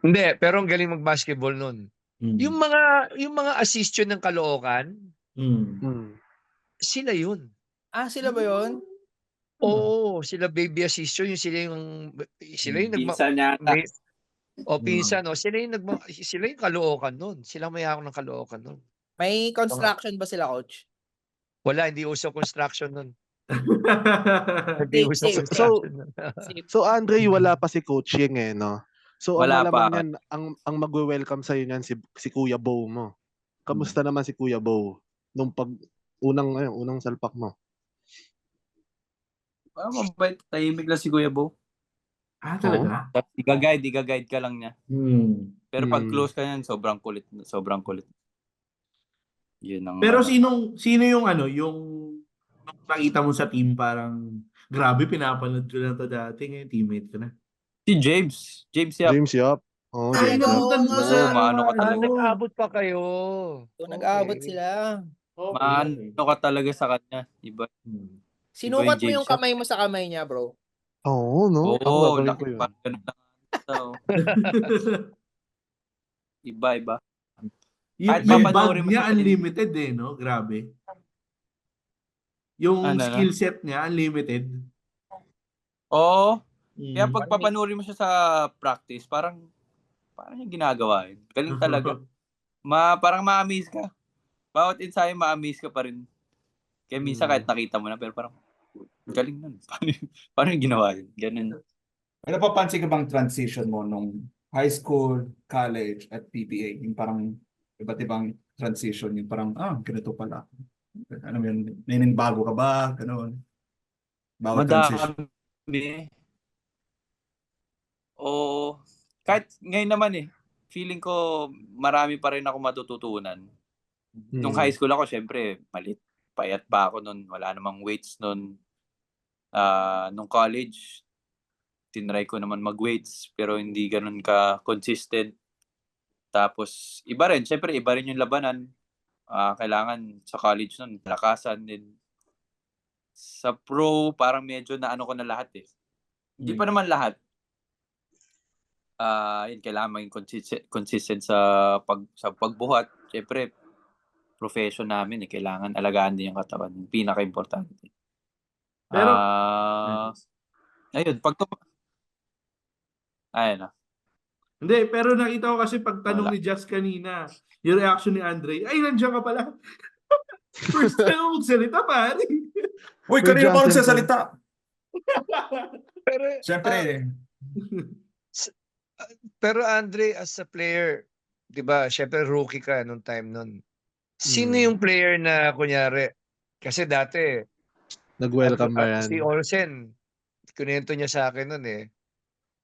Hindi, pero ang galing mag-basketball nun. Yung mga assist yun ng Caloocan, Mm. sila yun. Sila ba yun? Oo, sila baby assist yun, sila yung Pinsan yata. pinsan, sila yung Caloocan nun. Sila may ako ng Caloocan nun. May construction ba sila, Coach? Wala, hindi uso construction nun. Hindi Safe, uso safe. construction nun. So Andre, wala pa si Coach Yeng no? So ang Wala malaman pa. niyan, ang magwe-welcome sa niyan si Kuya Bo mo. Kamusta naman si Kuya Bo nung unang salpak mo? Mabait. Tahimik lang si Kuya Bo. Talaga? Iga-guide ka lang niya. Pero pag Hmm. close ka yan, sobrang kulit. Sobrang kulit. Yun ang Pero sino yung yung nakita mo sa team parang grabe, pinapanood ko na to dati, ngayon teammate ko na. Si James. James Yap. James Yap. Oh, Ay, James Yap. nabutan mo sa maano ka talaga. Nag-abot pa kayo. Nag-aabot sila. Maano ka talaga sa kanya. Iba. Sinukat mo James yung Yap. kamay mo sa kamay niya, bro. Oo, no? Ako Oo, gagawin ko laki yun. pa. Ganun lang. So, iba. Kahit yung papanoorin bag mo niya siya, unlimited no? Grabe. Yung Ano, skill set niya unlimited. Oo. Kaya pag papanoorin mo siya sa practice, parang yung ginagawa yun. Galing talaga. Parang ma-amaze ka. Bawat ensayo ma-amaze ka pa rin. Kaya minsan kahit nakita mo na, pero parang galing nun. Paano yung ginawa yun? Ganun. Ano papansin ka bang transition mo nung high school, college, at PBA? Yung parang iba't ibang transition. Yung parang, ganito pala. Ano yun? May bago ka ba? Ganun. Bawat transition. Madami. Oo. Kahit ngayon naman feeling ko marami pa rin ako matututunan. Nung high school ako, syempre, malit. Payat pa ako nun. Wala namang weights nun. Nung college, tinry ko naman mag-weights pero hindi ganun ka-consistent. Tapos, iba rin. Syempre, iba rin yung labanan. Kailangan sa college nun, lakasan din. Sa pro, parang medyo naano ko na lahat Hindi pa naman lahat. Yun, kailangan maging consistent sa pagbuhat. Syempre, profession namin kailangan alagaan din yung katawan. Yung pinaka-importante. Pero, ayun, ayun Hindi, pero nakita ko kasi pagtanong Wala. ni Jazz kanina, yung reaction ni Andre, ay, nandiyan ka pala. First time ako magsalita, pare. Uy, May kanina pa Johnson nagsasalita. Pero, Siyempre, pero Andre, as a player, di ba, syempre rookie ka nung time nun. Sino Hmm. yung player na, kunyari, kasi dati, Nag-welcome ba si yan? Olsen, kunento niya sa akin nun eh.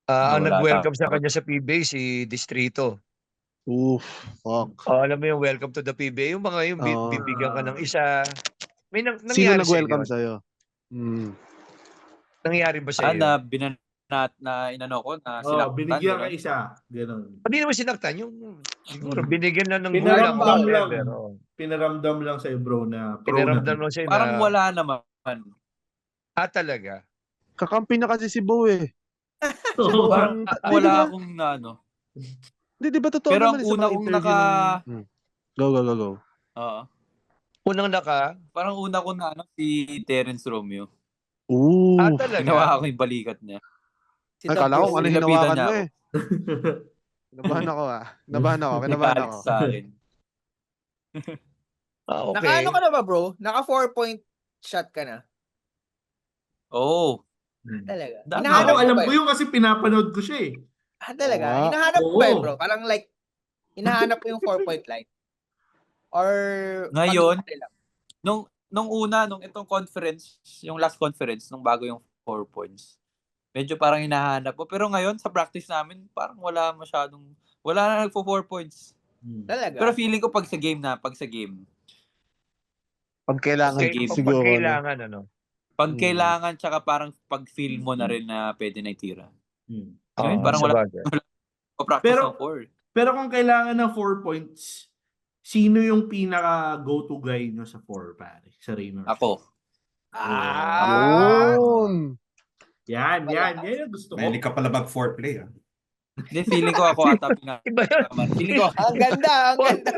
Ang Wala nag-welcome sa takot. kanya sa PBA, si Distrito. Oof, fuck. Alam mo yung welcome to the PBA, yung mga yung Oo. bibigyan ka ng isa. May Sino nangyari sa nag-welcome inyo? sa'yo? Hmm. Nangyari ba sa iyo? Na inano ko, na Oh, sinaktan, binigyan ka gano'n. isa. Ganon. Hindi naman sinaktan, yung siguro binigyan lang ng Pinaramdam gulang. lang. whatever, Pinaramdam lang sa'yo, bro, na pro Pinaramdam na. lang sa'yo Parang na, wala naman. talaga. Kakampi na kasi si Bo eh. Oo. Parang, Wala, di wala ba? akong na ano. Di ba totoo Pero naman ang sa una mga kong interview ng... Go. Oo. Unang Parang una ko na ano, si Terence Romeo. Ooh. talaga. Ginawa ko yung balikat niya. Ay, kala ko ano Nilapitan hinawakan niya mo ako. eh. Kinabahan ako Kinabahan ako. Nagalit sa akin. Okay. Naka-ano ka na ba, bro? Naka 4-point shot ka na. Oo. Talaga. Dami Ako, Hinahanap mo alam ba ko yun? yun kasi pinapanood ko siya eh. Talaga. Oo nga. Hinahanap mo ba yun, Oo. bro? Parang like, hinahanap mo yung 4-point line? Or Ngayon, pag-iwalay lang? nung una, nung itong conference, yung last conference, nung bago yung 4 points, medyo parang hinahanap ko. Pero ngayon, sa practice namin, parang wala na nagpo 4 points. Talaga? Pero feeling ko pag sa game. Pag kailangan Sige, siguro. Pag kailangan, ano? Pag Hmm. kailangan, tsaka parang pag feel mo na rin na pwede na itira. Ngayon, Oo, parang wala sabagay. pa-practice Pero, ng 4. pero kung kailangan ng 4 points, sino yung pinaka go-to guy nyo sa 4, pare? Sa Raynor? Ako. Yun. Yan yung gusto ko. mahilig ka pala mag-foreplay. Hindi, feeling ko ako ata Iba yun. Feeling ko Ang ganda, ang ganda.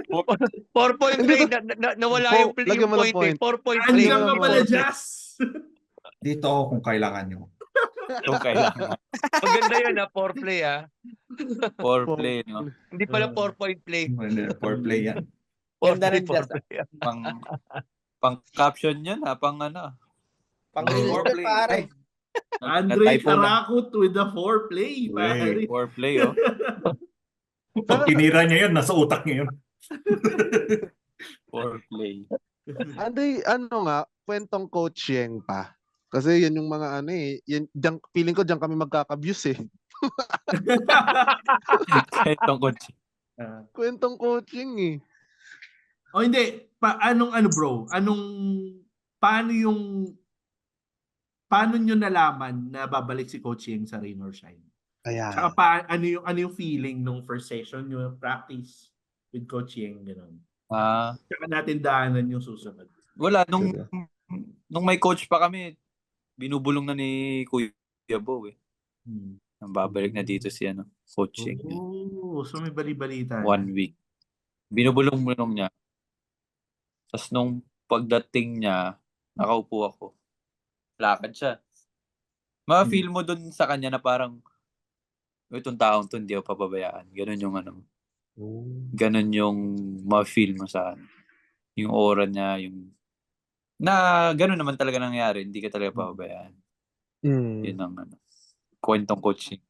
4-point Hindi play. to- Nawala Po, yung lagyan mo ng point. point. 4-point play. Andiyan ka pala, 4 play. Jazz! Dito ako kung kailangan nyo. kung kailangan. Maganda yun, 4 play, 4 play, no? Hindi pala 4-point play. Foreplay yan. Ganda 4 ng play, Jazz, 4 play. Pang caption yun, pang ano. Pang-release Four yun, play. pare. Andre Na-typo na. Tarakut with the 4 play, pare. 4 play, oh. Pag tinira niya yun, nasa utak niya yun. 4 play. Anday, kwentong Coach Yeng pa. Kasi yan yung mga feeling ko diyan kami magkaka-abuse eh. Kahit tungkol. Kwentong coaching eh. O hindi, bro? Paano nyo nalaman na babalik si Coach Yeng sa Rain or Shine? Ayan. Tsaka ano yung feeling nung first session nyo, practice with Coach Yeng, gano'n? Tsaka natin daanan yung susunod. Wala, nung may coach pa kami, binubulong na ni Kuya Bo eh. Ang babalik na dito si coaching. So may bali-balita. 1 week. Binubulong niya. Tapos nung pagdating niya, nakaupo ako. Lakad siya. Ma-feel mo dun sa kanya na parang itong taong to hindi ako pababayaan. Ganun yung ganun yung ma-feel mo sa yung aura niya, yung na ganun naman talaga nangyari, hindi ka talaga pababayaan. Yun ang kwentong coaching.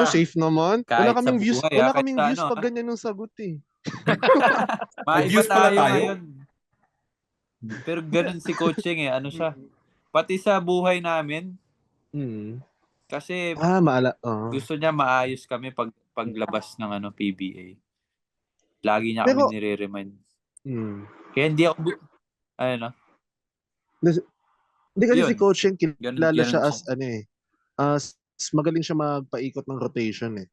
Safe naman. Kahit Wala kaming sa views, buhay, wala kahit kaming sa views ano, pag ganyan yung sagot eh. Maiba views pala tayo. ngayon. Pero ganun si coaching eh, ano siya. Pati sa buhay namin, kasi gusto niya maayos kami paglabas ng PBA. Lagi niya kami nire-remind. Kaya hindi ako Hindi kasi Yun. si coaching kilala Ganun siya as magaling siya magpaikot ng rotation eh.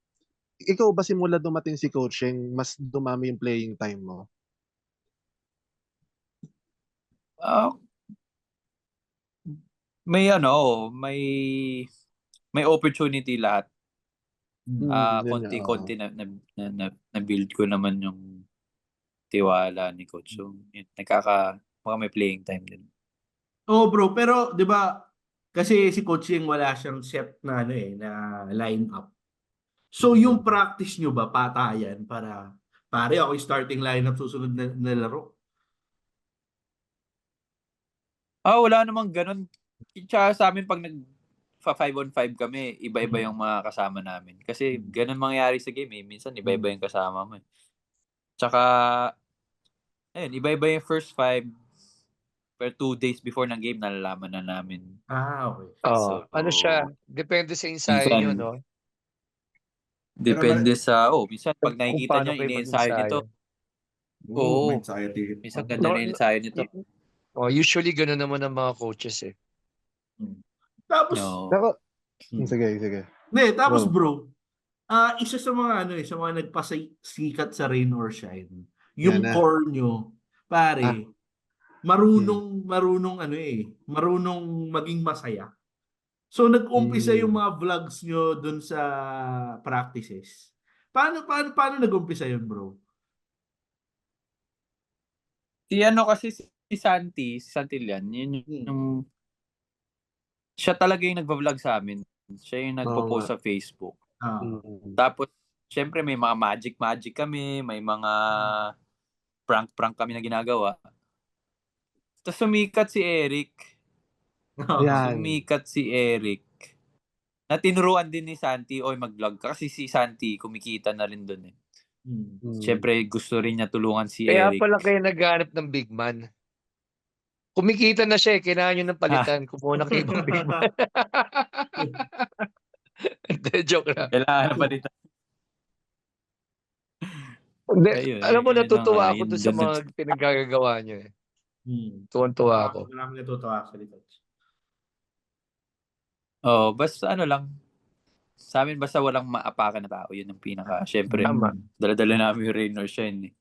Ikaw ba simula dumating si coaching, mas dumami yung playing time mo? May may opportunity lahat. Konti-konti na build ko naman yung tiwala ni coach. So, may playing time din. Oh, bro, pero 'di ba kasi si coaching wala siyang set na na line up. So yung practice nyo ba patayan para pare ako yung starting lineup susunod na laro? Wala namang ganun. Tsaka sa amin pag 5-on-5 kami, iba-iba yung mga kasama namin. Kasi ganun mangyayari sa game eh. Minsan iba-iba yung kasama mo eh. Tsaka, ayun, iba-iba yung first 5. Pero 2 days before ng game, nalalaman na namin. Okay. Oh, So, ano siya? Depende sa ensayo minsan, nyo, no? depende sa, minsan pag Kung nakikita paano nyo, kayo ini-ensayo nito. Oo, may Oo. anxiety. Minsan No, ganda na in-ensayo nito. usually gano'n naman ang mga coaches eh. Tapos, No. Pero, sige. tapos Bro. bro, isa sa mga sa mga nagpasikat sa Rain or Shine, yung Yan na. core nyo, pare, marunong maging masaya. So nag-umpisa yung mga vlogs nyo dun sa practices. Paano nag-umpisa yun, bro? Si Santi Santillan, yun yung siya talaga yung nagba-vlog sa amin. Siya yung nagpo-post sa Facebook. Tapos, syempre may mga magic kami, may mga prank kami na ginagawa. Tapos sumikat si Eric. Na tinuruan din ni Santi, mag-vlog ka. Kasi si Santi, kumikita na rin doon eh. Syempre, gusto rin niya tulungan si Kaya Eric. pala kayo naghanap ng big man. Kumikita na siya eh. Kailangan nyo ng palitan. Kumuha na kayo ng big man. Hindi, joke lang. Kailangan na palitan. Hindi, Ayun, alam mo, yun natutuwa ang- ako yun doon sa dun- mga pinagkagagawa nyo eh. Tuwan-tuwa ako. Marami natutuwa actually, coach. Basta lang. Sa amin basta walang maapakan na tao. Yun ang pinaka, syempre, Tama. dala-dala namin yung Rain or Shine eh.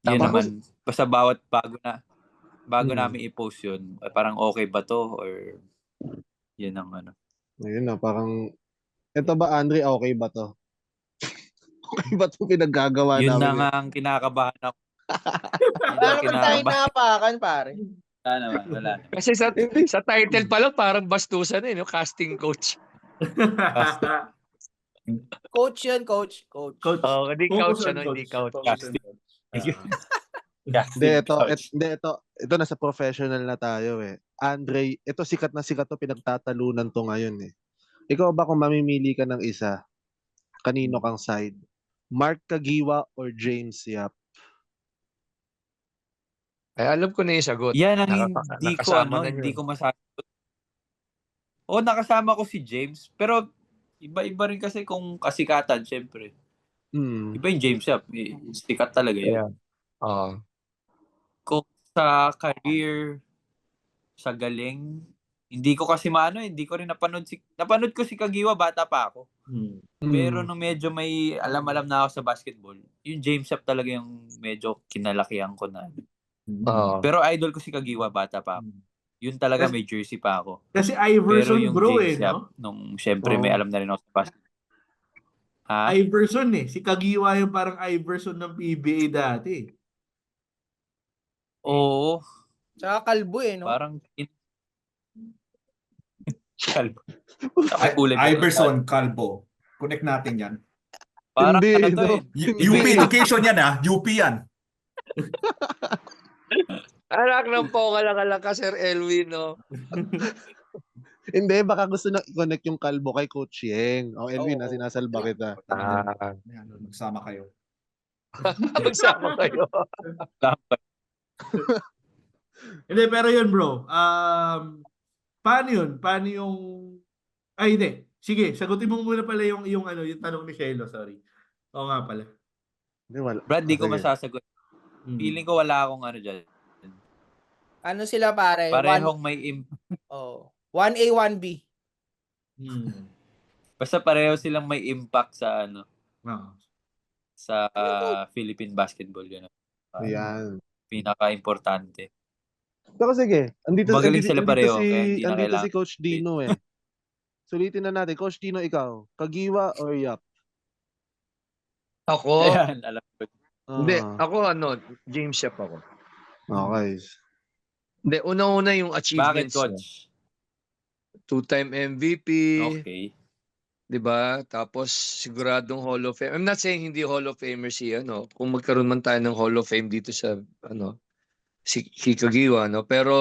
Yun Tama. naman, basta bawat bago namin i-post yun, parang okay ba to? Or yun ang ano. Ayun na, parang, eto ba, Andre, okay ba to? Okay ba to pinaggagawa Yun na namin? nga ang kinakabahan ako. Wala naman tayo naapakan, pare. Wala naman. Kasi sa title pa lang, parang bastusan eh, no? Casting coach. Coach yun, coach. Coach. Oh, hindi Focus coach, on ano? Hindi coach. Focus on coach. Hindi, ito nasa professional na tayo eh. Andre, ito sikat na sikat to, pinagtatalunan to ngayon eh. Ikaw ba kung mamimili ka ng isa, kanino kang side? Mark Kagiwa or James Yap? Ay, alam ko na yung sagot. Yan ang Nakasama na hindi yun. ko masasagot. Nakasama ko si James, pero iba-iba rin kasi kung kasikatan, syempre. Iba yung James Yap, sikat talaga yun. Oo. Kung sa career, sa galing, hindi ko kasi hindi ko rin napanood ko si Kagiwa, bata pa ako. Pero nung medyo may alam na ako sa basketball, yung James Yap talaga yung medyo kinalakihan ko na. Pero idol ko si Kagiwa, bata pa ako. Yun talaga may jersey pa ako. Kasi Pero Iverson, yung bro, James Yap, no? nung syempre may alam na rin ako sa basketball. Iverson eh. Si Kagiwa yung parang Iverson ng PBA dati. Oo. Tsaka kalbo eh, no? Parang kalbo. Kulay po. Iverson, Calvo. Connect natin yan. Parang Hindi, ano to no? eh. UP education yan UP yan. Anak ng pokalang ka, Sir Elwin, no? Hindi, baka gusto na i-connect yung kalbo kay Coach Yeng. Elvin, Oo. sinasalba kita. Magsama kayo. Magsama kayo. Hindi, pero yun, bro. Paano yun? Paano yung... Ay, hindi. Sige, sagutin mo muna pala yung tanong ni Shelo, sorry. Oo nga pala. Hindi, wala. Brad, di ko Sige. masasagot. Feeling ko wala akong ano dyan. Ano sila, pare? Parehong may 1A, 1B. Basta pareho silang may impact sa sa Philippine basketball yun. Ayan. Pinaka-importante. Pero sige, Magaling sila pareho, kaya hindi na andito kailangan. si Coach Dino eh. Sulitin na natin. Coach Dino, ikaw, Kagiwa or Yap? Ako? Ayan, alam ko. Hindi, ako James Yap ako. Okay. Hindi, una-una yung Bakit, achievements niya. coach? 2-time MVP. Okay. 'di ba? Tapos siguradong Hall of Fame. I'm not saying hindi Hall of Famer si ano, kung magkaroon man tayo ng Hall of Fame dito sa ano, si Kagiwa, no? Pero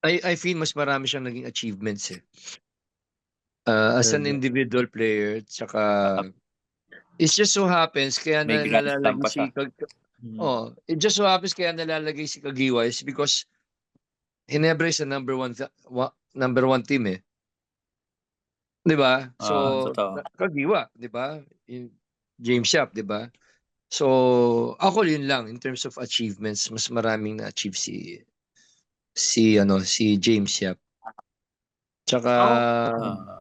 Ah, I feel mas marami siyang naging achievements eh. As an Talaga. individual player, tsaka ah, it just so happens kaya may grand slam nalalagay pa si siya. oh, it just so happens kaya nalalagay si Kagiwa is because Ginebra is the number one team eh. 'Di ba? So, Totoo. Kagiwa, 'di ba? Yung James Yap, 'di ba? So, ako yun lang in terms of achievements, mas maraming na-achieve si James Yap. Tsaka Ah,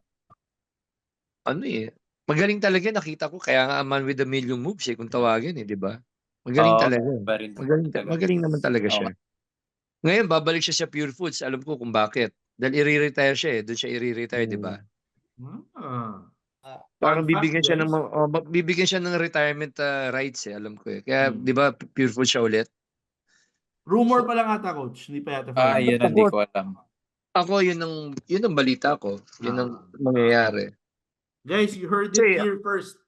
ano eh, magaling talaga nakita ko kaya nga a man with a million moves eh kung tawagin eh, 'di ba? Magaling Oo, talaga. iba rin talaga. Magaling naman talaga Oo siya. nga. Ngayon babalik siya sa Pure Foods, alam ko kung bakit. Dahil i-re-retire siya eh, doon siya i-re-retire, 'di ba? Ah. Parang Fun fact, guys. bibigyan siya ng retirement rights eh, alam ko eh. Kaya Hmm. 'di ba Pure Foods siya ulit. Rumor pa lang ata, coach. Hindi pa yata final. Yun ang hindi ko alam. Ako yun ang balita ko. Yun ang mangyayari. Guys, you heard it Kasi here first.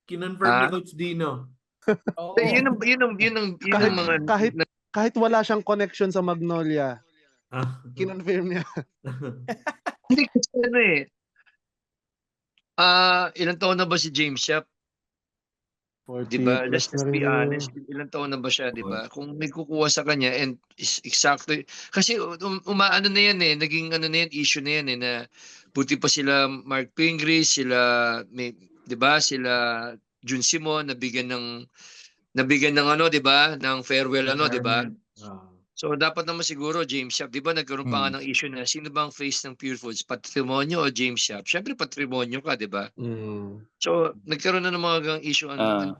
Kinonfirm ni Ah? Coach Dino. Oo. yun ang Kahit, mga kahit wala siyang connection sa Magnolia, Ah. kinonfirm niya. hindi kasi ano eh. Ilang taon na ba si James Yap? 'Di 40 ba? plus Let's na rin be yun. honest, ilang taon na ba siya, 'di ba? Kung may kukuha sa kanya and exactly kasi umaano na yan eh, naging ano na yan, issue na yan eh na buti pa sila Mark Pingris, sila may 'di ba? Sila Jun Simon nabigyan ng ano, 'di ba? Ng farewell ano, 'di ba? Ah. So dapat naman siguro James Yap, 'di ba nagkaroon pa nga ng issue na sino bang face ng Pure Foods, Patrimonio o James Yap? Syempre Patrimonio ka, 'di ba? Mm. So nagkaroon na ng mga gang issue until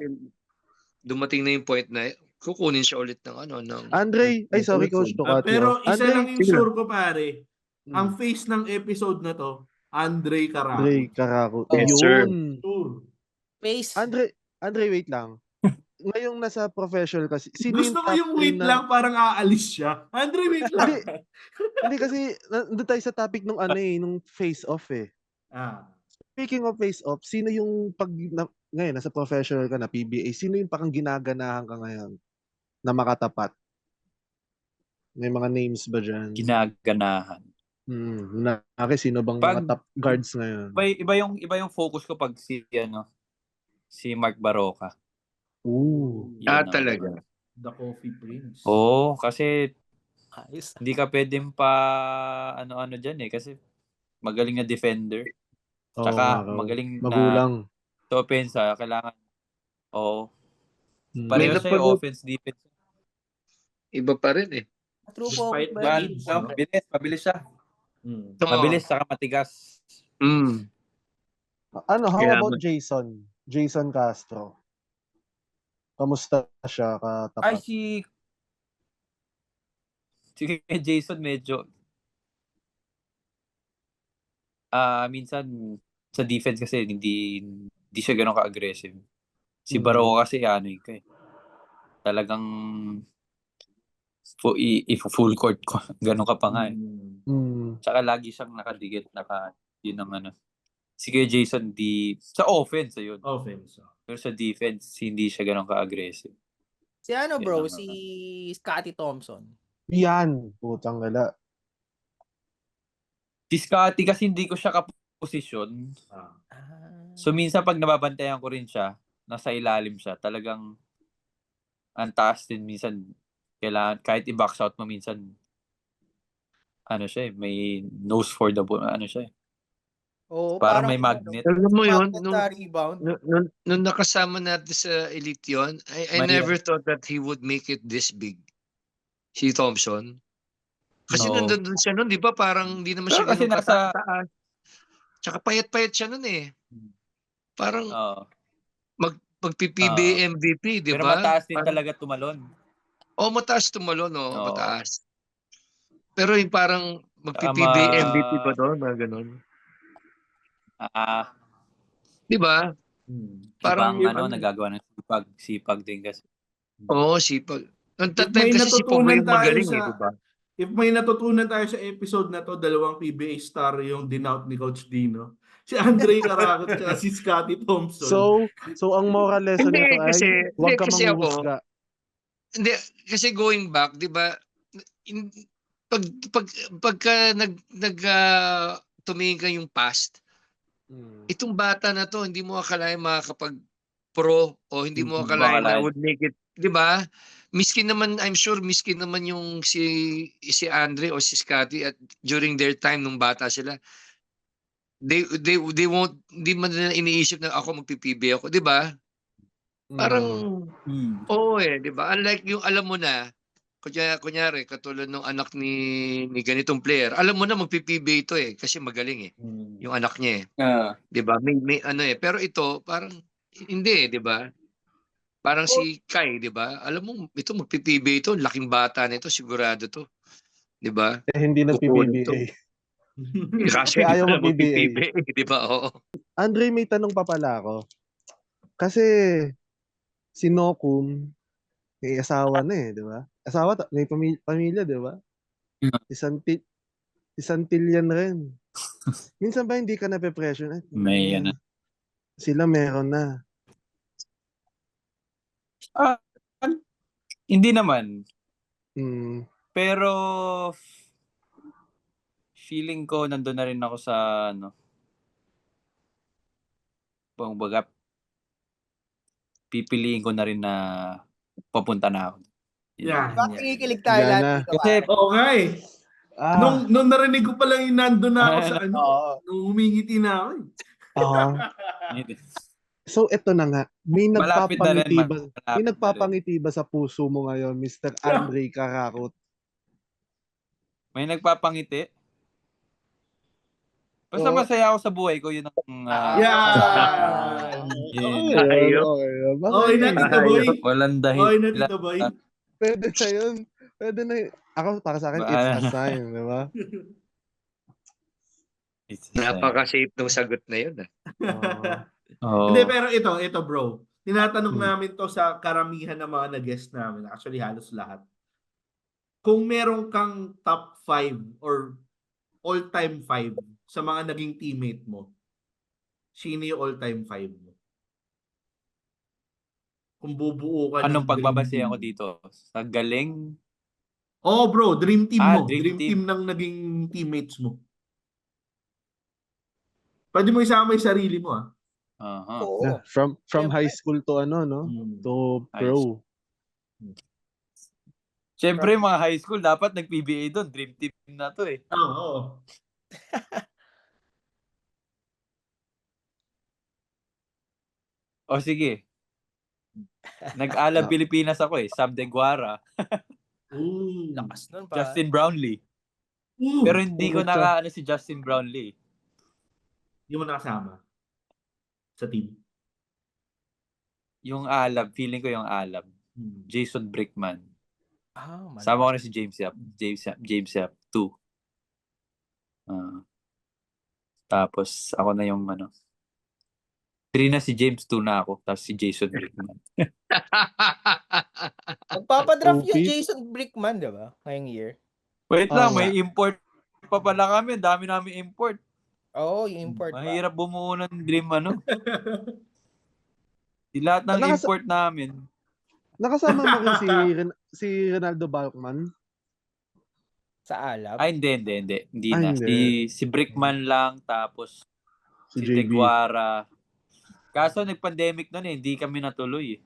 dumating na yung point na kukunin siya ulit ng ano Andre, ay sorry Pure coach Foods. to cut you Pero off. isa lang Andre, yung sige lang. sure ko, pare. Ang face ng episode na to, Andre Andre Caraco. Caraco. Yes, sir. Yun. Sure. Face. Andre, wait lang. Ngayong nasa professional kasi, sino Gusto yung ko top yung 3 wait na... lang, parang aalis siya. Andre, wait lang. Hindi kasi, nandun tayo sa topic nung ano eh, nung face-off eh. Ah. Speaking of face-off, sino yung ngayon, nasa professional ka na, PBA, sino yung parang ginaganahan ka ngayon na makatapat? May mga names ba dyan? Ginaganahan. Sino bang mga top guards ngayon? Iba yung focus ko pag si Mark Baroka. Ooh. Yan ang- Talaga. The Coffee Prince. Oo, kasi Ayos. hindi ka pwedeng pa ano dyan eh. Kasi magaling na defender. Oo Tsaka nga raw. magaling Magulang. na sa opensa. Kailangan, Mm. pareho May siya napanood- offense, defense. Iba pa rin eh. True focus Despite ba the yun? age, no? Mabilis siya. Hmm. Oo. Mabilis, saka matigas. How Kaya about Jason? Jason Castro. Kamusta siya Ay, katapat? si Jason medyo minsan sa defense kasi hindi siya gano'n ka-aggressive. Si Baroka kasi talagang full court ko. Gano'n ka pa nga eh. Tsaka lagi siyang nakadikit, yun ang ano. Si Jason sa offense ayun. Offense. Pero sa defense hindi siya gano'n ka-aggressive. Si ano Yan bro, ang- si Scottie Thompson. Yan. Putang gala. Si Scottie kasi hindi ko siya kaposisyon. Ah. So minsan pag nababantayan ko rin siya, nasa ilalim siya, talagang ang taas din minsan. Kailangan, kahit i-box out mo minsan, siya may nose for the ball, siya Oo, parang may magnet. Alam mo yun, magnet sa rebound. nung nakasama natin sa elite yun, I never thought that he would make it this big. Si Thompson. Kasi Oo. nandun siya nun, di ba? Parang hindi naman siya Pero kasi ganun nasa- kataas. Tsaka payat-payat siya nun eh. Parang Oo. magpi-PBA MVP, di Pero ba? mataas din Parang- talaga tumalon. mataas tumalon, Oo. mataas. Pero yung parang Saka magpi-PBA MVP ba doon? Mga ganun. Di ba? Parang Parang nagagawa ng sipag din kasi. Oo, sipag. Ang If time may kasi si Pogo natutunan yung tayo magaling sa- eh, di ba? if may natutunan tayo sa episode na to, dalawang PBA star yung dinout ni Coach Dino. Si Andre Caraco at si Scotty Thompson. So ang moral lesson Hindi, nito ay huwag ka kasi ako, manghuhusga. hindi, kasi going back, di ba, in, pag, pag, pagka tumingin ka yung past, itong bata na to, hindi mo akalain makakapag-pro o hindi mo akalain na would make it, di ba? Miskin naman, I'm sure, miskin naman yung si Andre o si Scotty at during their time nung bata sila, they won't, hindi man nila iniisip na ako magpipibay ako, di ba? Parang, oo di ba? Unlike yung alam mo na, kunyari, katulad ng anak ni ganitong player, alam mo na magpipibay ito kasi magaling yung anak niya di ba? May ano pero ito, parang, hindi di ba? Parang si Kai, di ba? Alam mo, ito magpipibay ito, laking bata nito, sigurado to. Di ba? Hindi nag-PBA. Kasi ayaw ayaw mag-PBA. di ba? Oo. Andre, may tanong pa pala ako. Kasi si Nokum, may asawa na di ba? Asawa, may pamilya, di ba? Si Santillan rin. Minsan ba hindi ka nape-pressure? May ano. Sila meron na. Hindi naman. Pero feeling ko nandun na rin ako sa baga pipiliin ko na rin na papunta na ako. Bakit kikilig tayo lahat dito? Kasi nga Nung narinig ko pa lang yung nandun na ako sa nung humingiti na ako So ito na nga, may Malapit na rin, nagpapangiti ba sa puso mo ngayon, Mr. Andre Caraco? May nagpapangiti? Basta masaya ako sa buhay ko, yun ang Okay na, Tito Boy. Walang dahil. Okay na, Tito Boy. Pwede na yun. Pwede na yun. Ako, para sa akin, it's a sign, di ba? Napaka-safe ng sagot na yun. Hindi, pero ito bro. Tinatanong namin to sa karamihan ng mga nag-guest namin. Actually, halos lahat. Kung meron kang top 5 or all-time 5 sa mga naging teammate mo, sino yung all-time 5 mo? Kung bubuo ka anong pagbabasehan ko dito? Sa galing? Bro, dream team mo. Dream team ng naging teammates mo. Pwede mo isama yung sarili mo Yeah, from high school to to pro. Siyempre, mga high school, dapat nag-PBA doon. Dream team na to Oo. O sige. Nag-ala Pilipinas ako Sam De Guara. Lakas nun pa. Justin Brownlee. Pero hindi ko si Justin Brownlee. Hindi mo nakasama sa team. Yung Alab, feeling ko yung Alab. Jason Brickman. Sama ko na si James Yap. James Yap 2. Tapos ako na yung 3 na si James, 2 na ako. Tapos si Jason Brickman. Magpapadraft yung Jason Brickman, di ba? Ngayong year. Wait lang, may import pa pala kami. Dami namin import. Yung import Mahirap bumuo ng dream Di lahat ng import namin. Nakasama mo rin si Ronaldo Balkman? Sa Alab? Ay, hindi. Hindi na. Si Brickman lang, tapos si De Guara. Kaso nag-pandemic nun hindi kami natuloy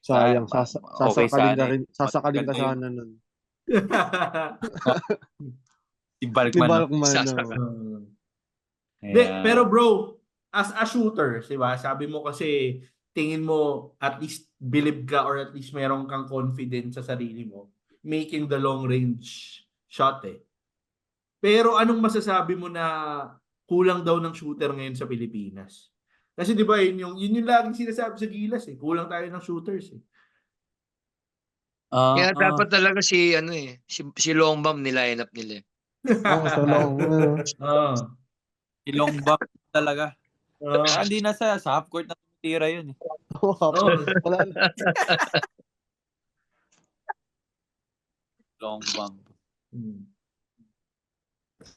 Sayang, sasakalin ka sana nun. Si Balkman. Pero bro, as a shooter, diba? Sabi mo kasi tingin mo at least believe ka or at least meron kang confidence sa sarili mo making the long range shot Pero anong masasabi mo na kulang daw ng shooter ngayon sa Pilipinas? Kasi di ba yun yung laging sinasabi sa Gilas kulang tayo ng shooters Kaya dapat talaga si Longbam niline up nila. Si Longbam talaga. Hindi na sa half court na tira yun long bomb. Hmm.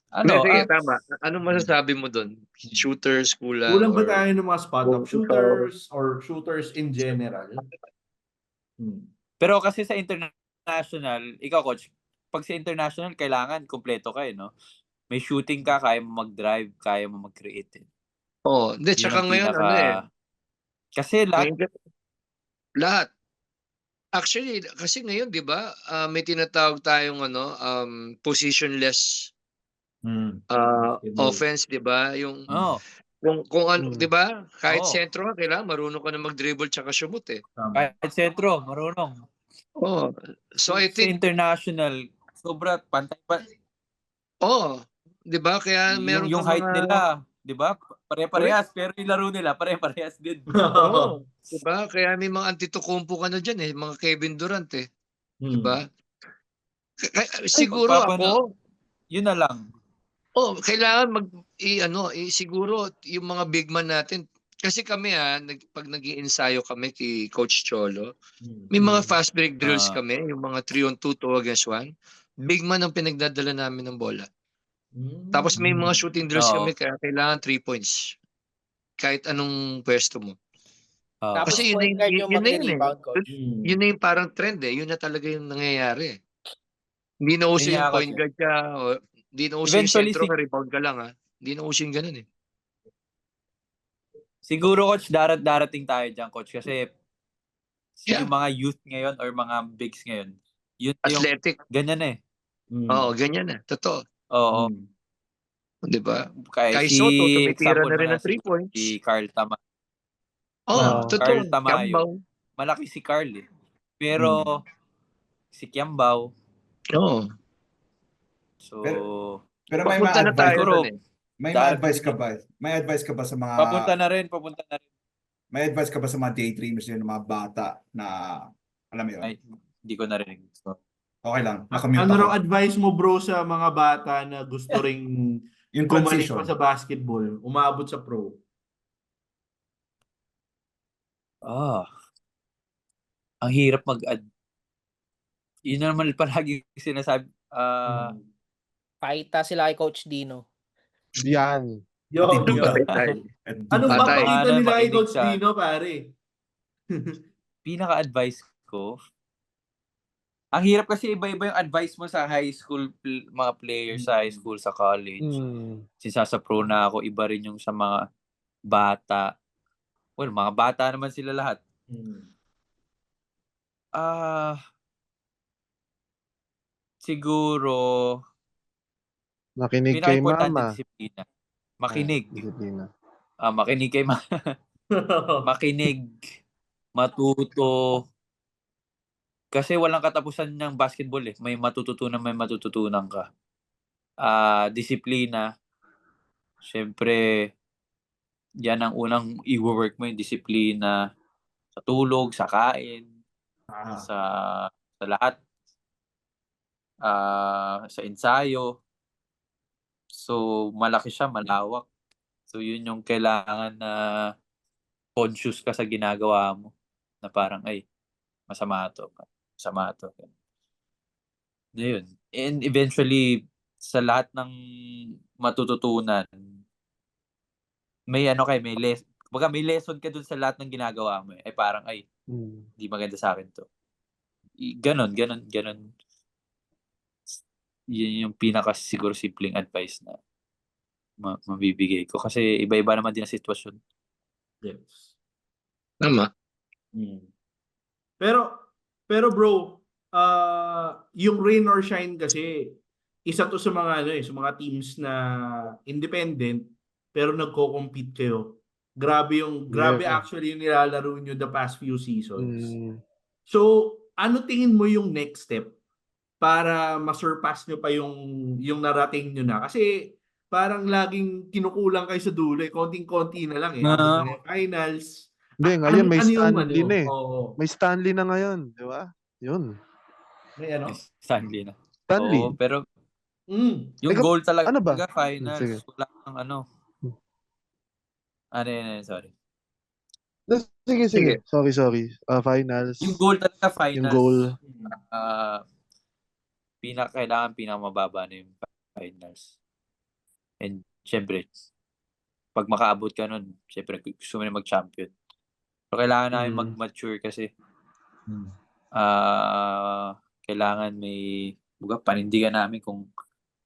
Hindi, Ano, sige, tama. Anong masasabi mo doon? Shooters, kulang, Kulang ba or tayo ng mga spot-up Kulang. shooters or shooters in general? Hmm. pero kasi sa international, ikaw coach, pag sa international, kailangan kompleto ka no? May shooting ka, kaya mo mag-drive, kaya mo mag-create. Oh, hindi, Yun tsaka ang ngayon, pinaka... Kasi lahat, lahat. Actually, kasi ngayon, di ba, may tinatawag tayong positionless Basketball. offense, di ba? Yung oh, kung ano, Mm. di ba? Kahit Oo. sentro ka, kailangan marunong ka na mag-dribble tsaka shoot eh. Tama. kahit sentro, marunong. Oh, so I Sa think, international, sobra, pantay pa. di ba? Kaya meron Yung ka height mga, nila, di ba? Pare-parehas, pero yung laro nila, pare-parehas din. di ba? Kaya may mga Antetokounmpo ka na dyan eh, mga Kevin Durant eh, di Hmm. ba? Siguro ako, Yun na lang. kailangan siguro yung mga big man natin. Kasi kami pag nag-iensayo kami kay Coach Cholo, may mga fast break drills kami, yung mga 3-on-2, 2 against 1. Big man ang pinagdadala namin ng bola. Tapos may mga shooting drills Oo. kami kaya kailangan 3 points. Kahit anong pwesto mo. Tapos Kasi yun point guard yung na yun magre-rebound, coach. Yun na yung parang trend eh. Yun na talaga yung nangyayari. Hindi na uso Yun yung nga point kasi. guard ka. Hindi na uso yung Eventually, sentro ka, rebound ka lang Hindi na uso yung ganun eh. Siguro coach, darating tayo dyan coach kasi Yeah. yung mga youth ngayon or mga bigs ngayon, yun yung Athletic. ganyan eh. Oo, ganyan na. Totoo. Oo. Di ba? Kaya Kay si Soto, tumitira example na mo rin na ng 3 points. si Carl Tamayo. Totoo. Carl Tamayo. Kiambaw. Malaki si Carl eh. Pero si Kiambaw, Oo. so Pero may Papunta na tayo siguro, dun eh. may advice ka ba? May advice ka ba sa mga papunta na rin. May advice ka ba sa mga daydreamers yun, mga bata na alam mo yun? Ay, hindi ko narinig. So, Okay lang. Nakamute Ano ako. raw advice mo bro sa mga bata na gusto ring Yung bumalik transition. pa sa basketball, umabot sa pro? ang hirap yun na naman palagi sinasabi. Pakita sila kay Coach Dino. Yan. Anong Patay. papakita nila kay Makinig Coach ka. Dino, pare? Pinaka-advice ko, ang hirap kasi iba-iba yung advice mo sa high school, mga players sa high school, sa college. Since sa pro na ako, iba rin yung sa mga bata. Well, mga bata naman sila lahat. Siguro, Makinig kay pinaka-importante mama. disiplina. Makinig. Disiplina. Makinig kay makinig, matuto. Kasi walang katapusan ng basketball eh. May matututunan ka. Disiplina. Siyempre, yan ang unang i-work mo, yung disiplina sa tulog, sa kain, sa lahat. Sa ensayo. So, malaki siya, malawak. So, yun yung kailangan na conscious ka sa ginagawa mo. Na parang, ay, masama to. Yun. And eventually, sa lahat ng matututunan, may may lesson ka dun sa lahat ng ginagawa mo. Ay parang, ay, di maganda sa akin to. Ganon. Yun yung pinaka-siguro simpleng advice na mabibigay ko. Kasi iba-iba naman din ang sitwasyon. Yes. Tama. Pero bro, yung rain or shine kasi isa to sa mga sa mga teams na independent pero nagko-compete kayo. Grabe actually yung nilalaro nyo the past few seasons. So, ano tingin mo yung next step para ma-surpass nyo pa yung narating nyo na? Kasi parang laging kinukulang kayo sa dulo eh. Konting-konti na lang eh. Abot na yung finals. Hindi, ngayon may Ano yung Stanley na eh. Oo. May Stanley na ngayon, di ba? Yun. May ano? Stanley na. Stanley. Oo, pero yung Ikaw, goal talaga, ano ba? finals, Sige. wala kang sorry. Sige. Sorry. Finals. Yung goal talaga, finals. Yung goal. pinakamababa na yung finals. And syempre, pag makaabot ka nun, syempre gusto mo na mag-champion. So kailangan namin mag-mature kasi kailangan may panindigan namin kung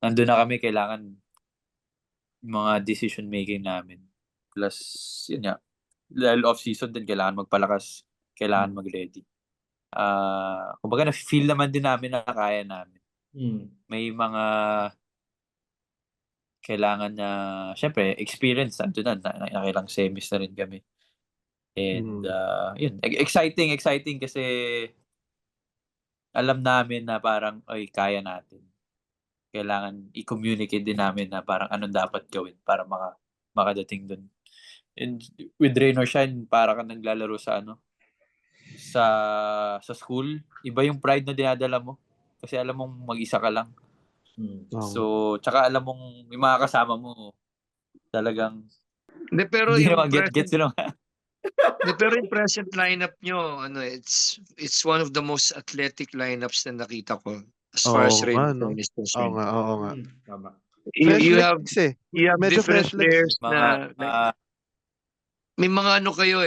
nandun na kami, kailangan yung mga decision making namin. Plus, yun nga, dahil off-season din, kailangan magpalakas, kailangan mag-ready. Kumbaga na-feel naman din namin na kaya namin. May mga kailangan na, syempre, experience, nandun na, nakilang semis na rin kami. And, yun, exciting kasi alam namin na parang, ay, kaya natin. Kailangan i-communicate din namin na parang anong dapat gawin para makadating dun. And with Rain or Shine, para ka naglalaro sa sa school, iba yung pride na dinadala mo. Kasi alam mong mag-isa ka lang. So, tsaka alam mong yung mga kasama mo talagang Pero hindi yung naman get sila. pero yung present lineup nyo, it's one of the most athletic lineups na nakita ko as far as Rain or Shine is concerned. Oo nga. Tama. You have legs eh. you have Medyo different fresh legs. players na may mga kayo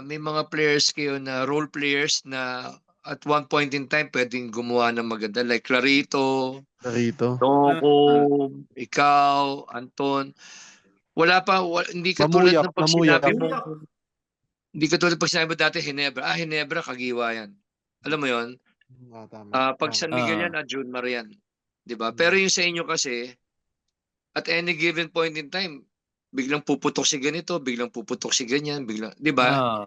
may mga players kayo na role players na at one point in time pwedeng gumawa ng maganda like Clarito, Toko, ikaw, Anton. Hindi ka tulad ng pag sinabi mo. Hindi ka tulad pag sinabi mo dati Ginebra. Ginebra, kagiwa yan. Alam mo yon? Pag San Miguel yan, June Marian. Diba? Pero yung sa inyo kasi, at any given point in time, biglang puputok si ganito, biglang puputok si ganyan, biglang, diba?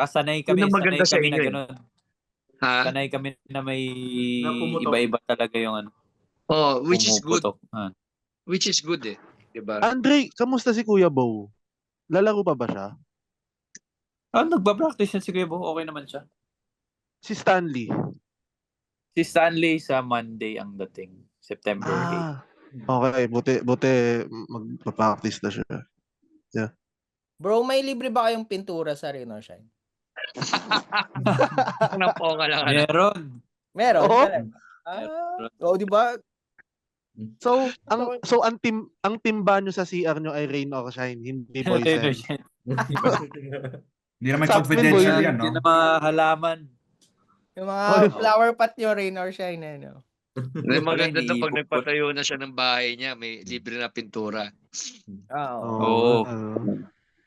Sanay kami maganda sa inyo na gano'n. Sanay kami na may iba-iba talaga yung which is good. pumuputok. Which is good eh. Diba? Andre, kamusta si Kuya Bo? Lalaro pa ba siya? Nagba-practice yan si Kuya Bo. Okay naman siya. Si Stanley? Si Stanley sa Monday ang dating. September 8. Okay, buti magpa-practice na siya. Yeah. Bro, may libre ba kayong pintura sa Rain or Shine? Meron. Oo, di ba? So, ang team ba nyo sa CR nyo ay Rain or Shine, hindi Boys and Hindi naman confidential yan, no? Hindi na mahalaman. Yung mga flower pot nyo, Rain or Shine, no? May maganda to pag nagpatayo na siya ng bahay niya, may libre na pintura. Oo.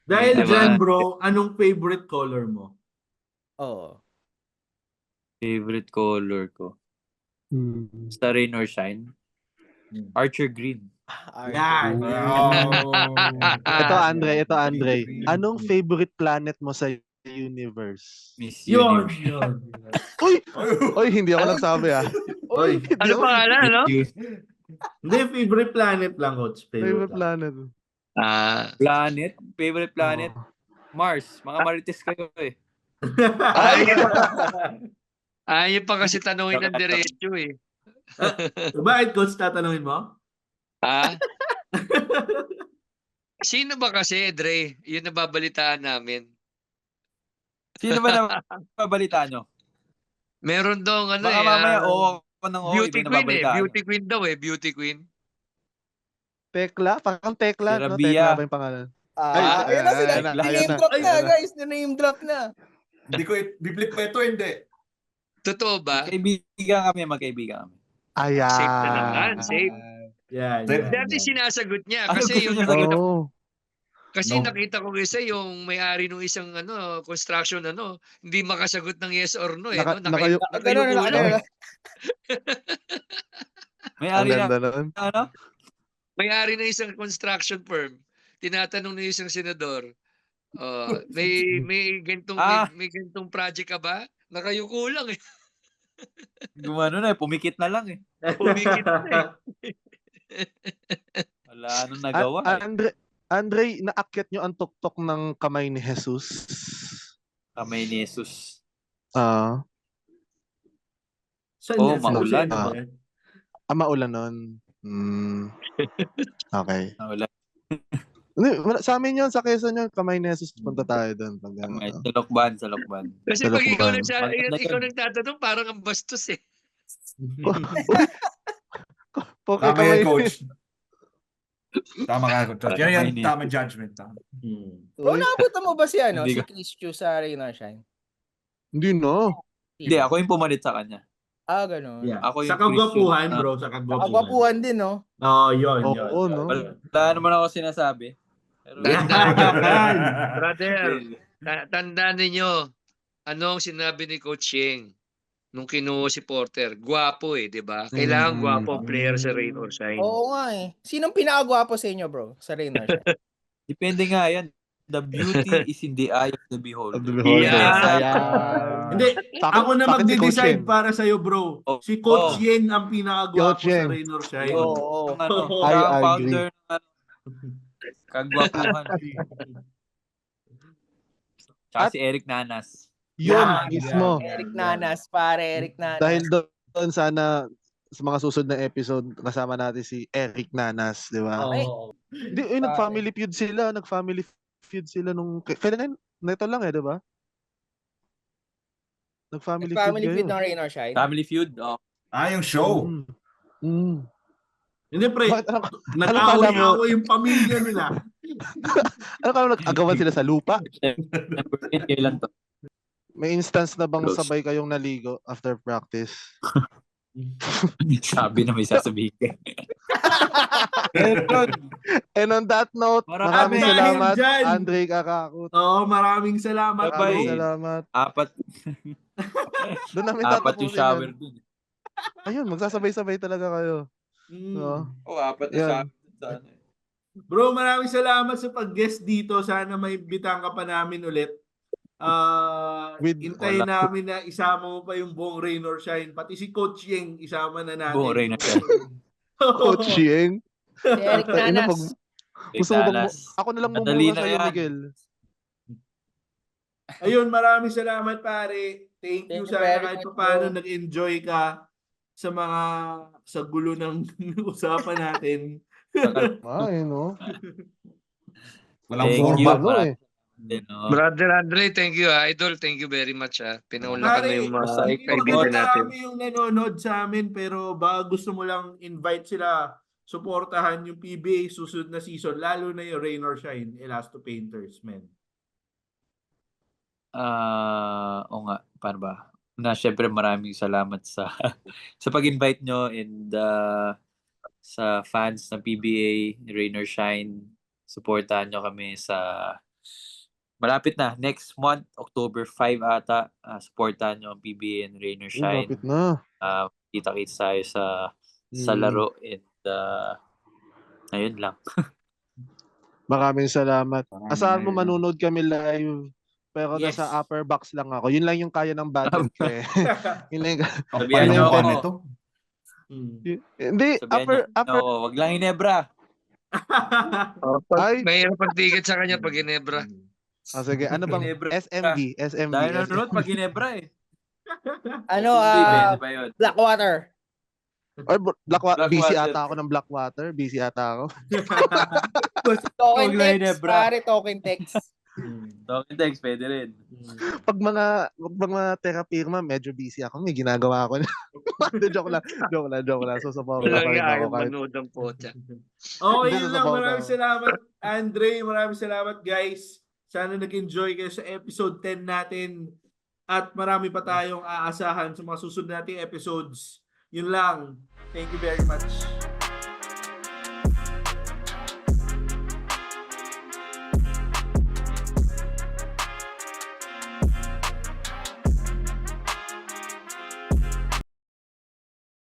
Dahil dyan, bro, anong favorite color mo? Favorite color ko? Sa Rain or Shine? Archer Green. Yan. Ito Andre. Anong favorite planet mo sa universe? Miss Universe. Uy, hindi ako nagsabi Ano pangalan, no? Hindi, favorite planet lang, Coach. Favorite planet. Favorite planet? Mars. Mga Marites kayo eh. Ayaw pa kasi tanungin ng diretso eh. Bakit, Coach, tatanungin mo? Sino ba kasi, Dre? Yun nababalitaan namin. Sino ba nababalitaan nyo? Meron daw Baka mamaya ako ng Beauty Queen Beauty Queen daw Beauty Queen. Tekla? Parang Tekla, si no? Rabia. Tekla ba yung pangalan? Ayun na sila. Name drop na, guys. Name drop na. Hindi ko biblik pa ito, hindi. Totoo ba? Magkaibigan kami. Ayan. Safe na naman. Safe. Yan. Dati sinasagot niya. Ano Kasi gusto yung niya nakita Oh. Kasi nakita ko isa yung may-ari ng isang construction hindi makasagot ng yes or no eh. Nakayuko lang. May-ari na. May-ari ng isang construction firm. Tinatanong ng isang senador, may gantong project ka ba? Nakayuko lang eh. Gumano na pumikit na lang eh. Pumikit na eh. Wala anong nagawa Andre, naakyat nyo ang tuktok ng kamay ni Jesus? Kamay ni Jesus. Maulan. Maulan nun. Okay. Maulan. Sa amin yun, sa Quezon yun, kamay ni Jesus, punta tayo doon. Sa Lokban. Kasi pag ikaw nagtatanong, parang ang bastos eh. Poke Tama kamay. yan, coach. Tama ka, coach. Yan yan, Mainit. tama judgment. Tama. Bro, Uy, naabutan mo ba si ano, Hindi si ko- Chris Chu sa Rain or Shine? Hindi na. Hindi, ako yung pumalit sa kanya. Ah, ganun. Yeah. Ako Sa yung kagwapuhan, Christian. bro. Sa kagwapuhan. Kagwapuhan din, no? Oh, yun. Oo, no? Wala naman ako sinasabi. Pero, Brother, tandaan ninyo, anong sinabi ni Coach Yeng nung kinuha si Porter? Gwapo eh, di ba? Kailangan gwapo ang player sa Rain or Shine. Oo nga eh. Sinong pinakagwapo sa inyo, bro? Sa Rain or Shine? depende nga yan. The beauty is in the eye of the beholder. Of the beholder. Yeah. Hindi, ako na Sa akin si Coach magde-decide Yen. para sa'yo, bro. Oh, Si Coach oh. Yen ang pinakagwapo Coach Yen. sa Rain or Shine. Yun. Oo. Ang ano, I siya ang agree. founder ng ano, kagwapuhan. Tsaka si Eric Nanas. Yun, Yeah, mismo. Eric Nanas, pare, Eric Nanas. Dahil doon sana sa mga susunod na episode kasama natin si Eric Nanas, di ba? Oo. Hindi, nag-family feud sila. Nag-family feud sila nung... Kailan neto lang eh, di ba? Nag-family feud Family feud kayo. ng Rain or Shine. Family feud. Oh. Yung show. Hindi, pre. Bakit, ano Nag-away-away yung pamilya nila. kala nag-agawan sila sa lupa? September 8, kailan to? May instance na bang Close. sabay kayong naligo after practice? Sabi na may sasabihin ka. Meron. And on that note, Marami maraming dahil salamat, dyan. Andre Kakakut. Oo, maraming salamat, Bye-bye. Maraming bro. salamat. Apat Doon namin yung tatapusin shower yan. dun. Ayun, magsasabay-sabay talaga kayo. No? Apat Yan. shower sa ano. Bro, maraming salamat sa pag-guest dito. Sana may bitang ka pa namin ulit. Hintayin Wala. namin na isama mo pa yung buong Rain or Shine. Pati si Coach Yeng, isama na natin. Buong Rain or Shine. Coach Yeng. Si Eric Ina, Nanas. Gusto mo bang, Dallas. ako na lang Madali bumuka na sa'yo, yan. Miguel. Ayun, maraming salamat, pare. Thank you. Thank you Sana very kahit much, pa paano bro. nag-enjoy ka sa gulo ng usapan natin. Ay, no? Walang Thank forma. you. Ano eh. Then, oh. Brother Andre, thank you ha. Idol, thank you very much ha. Pinaunlakan mo yung mga hindi kaibigan natin. marami yung nanonood sa amin, pero baka gusto mo lang invite sila, suportahan yung PBA susunod na season, lalo na yung Rain or Shine, Elasto Painters, man. O nga, paano ba? Syempre maraming salamat sa sa pag-invite nyo and sa fans ng PBA, Rain or Shine. Supportahan nyo kami sa malapit na, next month, October 5 ata. Supportahan nyo ang PBA and Rain or Shine. Lapit na. Kita-kits tayo sa laro and ayun lang. Maraming salamat. Asahan mo manunood kami live. Pero Yes. nasa upper box lang ako. Yun lang yung kaya ng budget ko eh. Yun lang yung... Sabihan nyo ako. Nito. Hindi, upper... Wag lang Inebra. Ay. Mahirap pag-ticket sa kanya pag Ginebra. Sige, ano bang Ginebra. SMB? SMB. Dahil nanonood pag Inebra eh. Ano, Hindi ba yun? Blackwater. Or Blackwater. busy ata ako ng Blackwater. Busy ata ako. Token Wag lang text, Ginebra. pare, token text. Talking text, pwede rin. Pag mga therapirma, medyo busy ako. May ginagawa ako. Joke lang. So, support Walang pa rin ako. ayaw Kahit... manood ng potya. Okay, Hindi, yun sa lang. sabaw Maraming daw. salamat, Andre. Maraming salamat, guys. Sana nag-enjoy kayo sa episode 10 natin. At marami pa tayong aasahan sa mga susunod nating episodes. Yun lang. Thank you very much.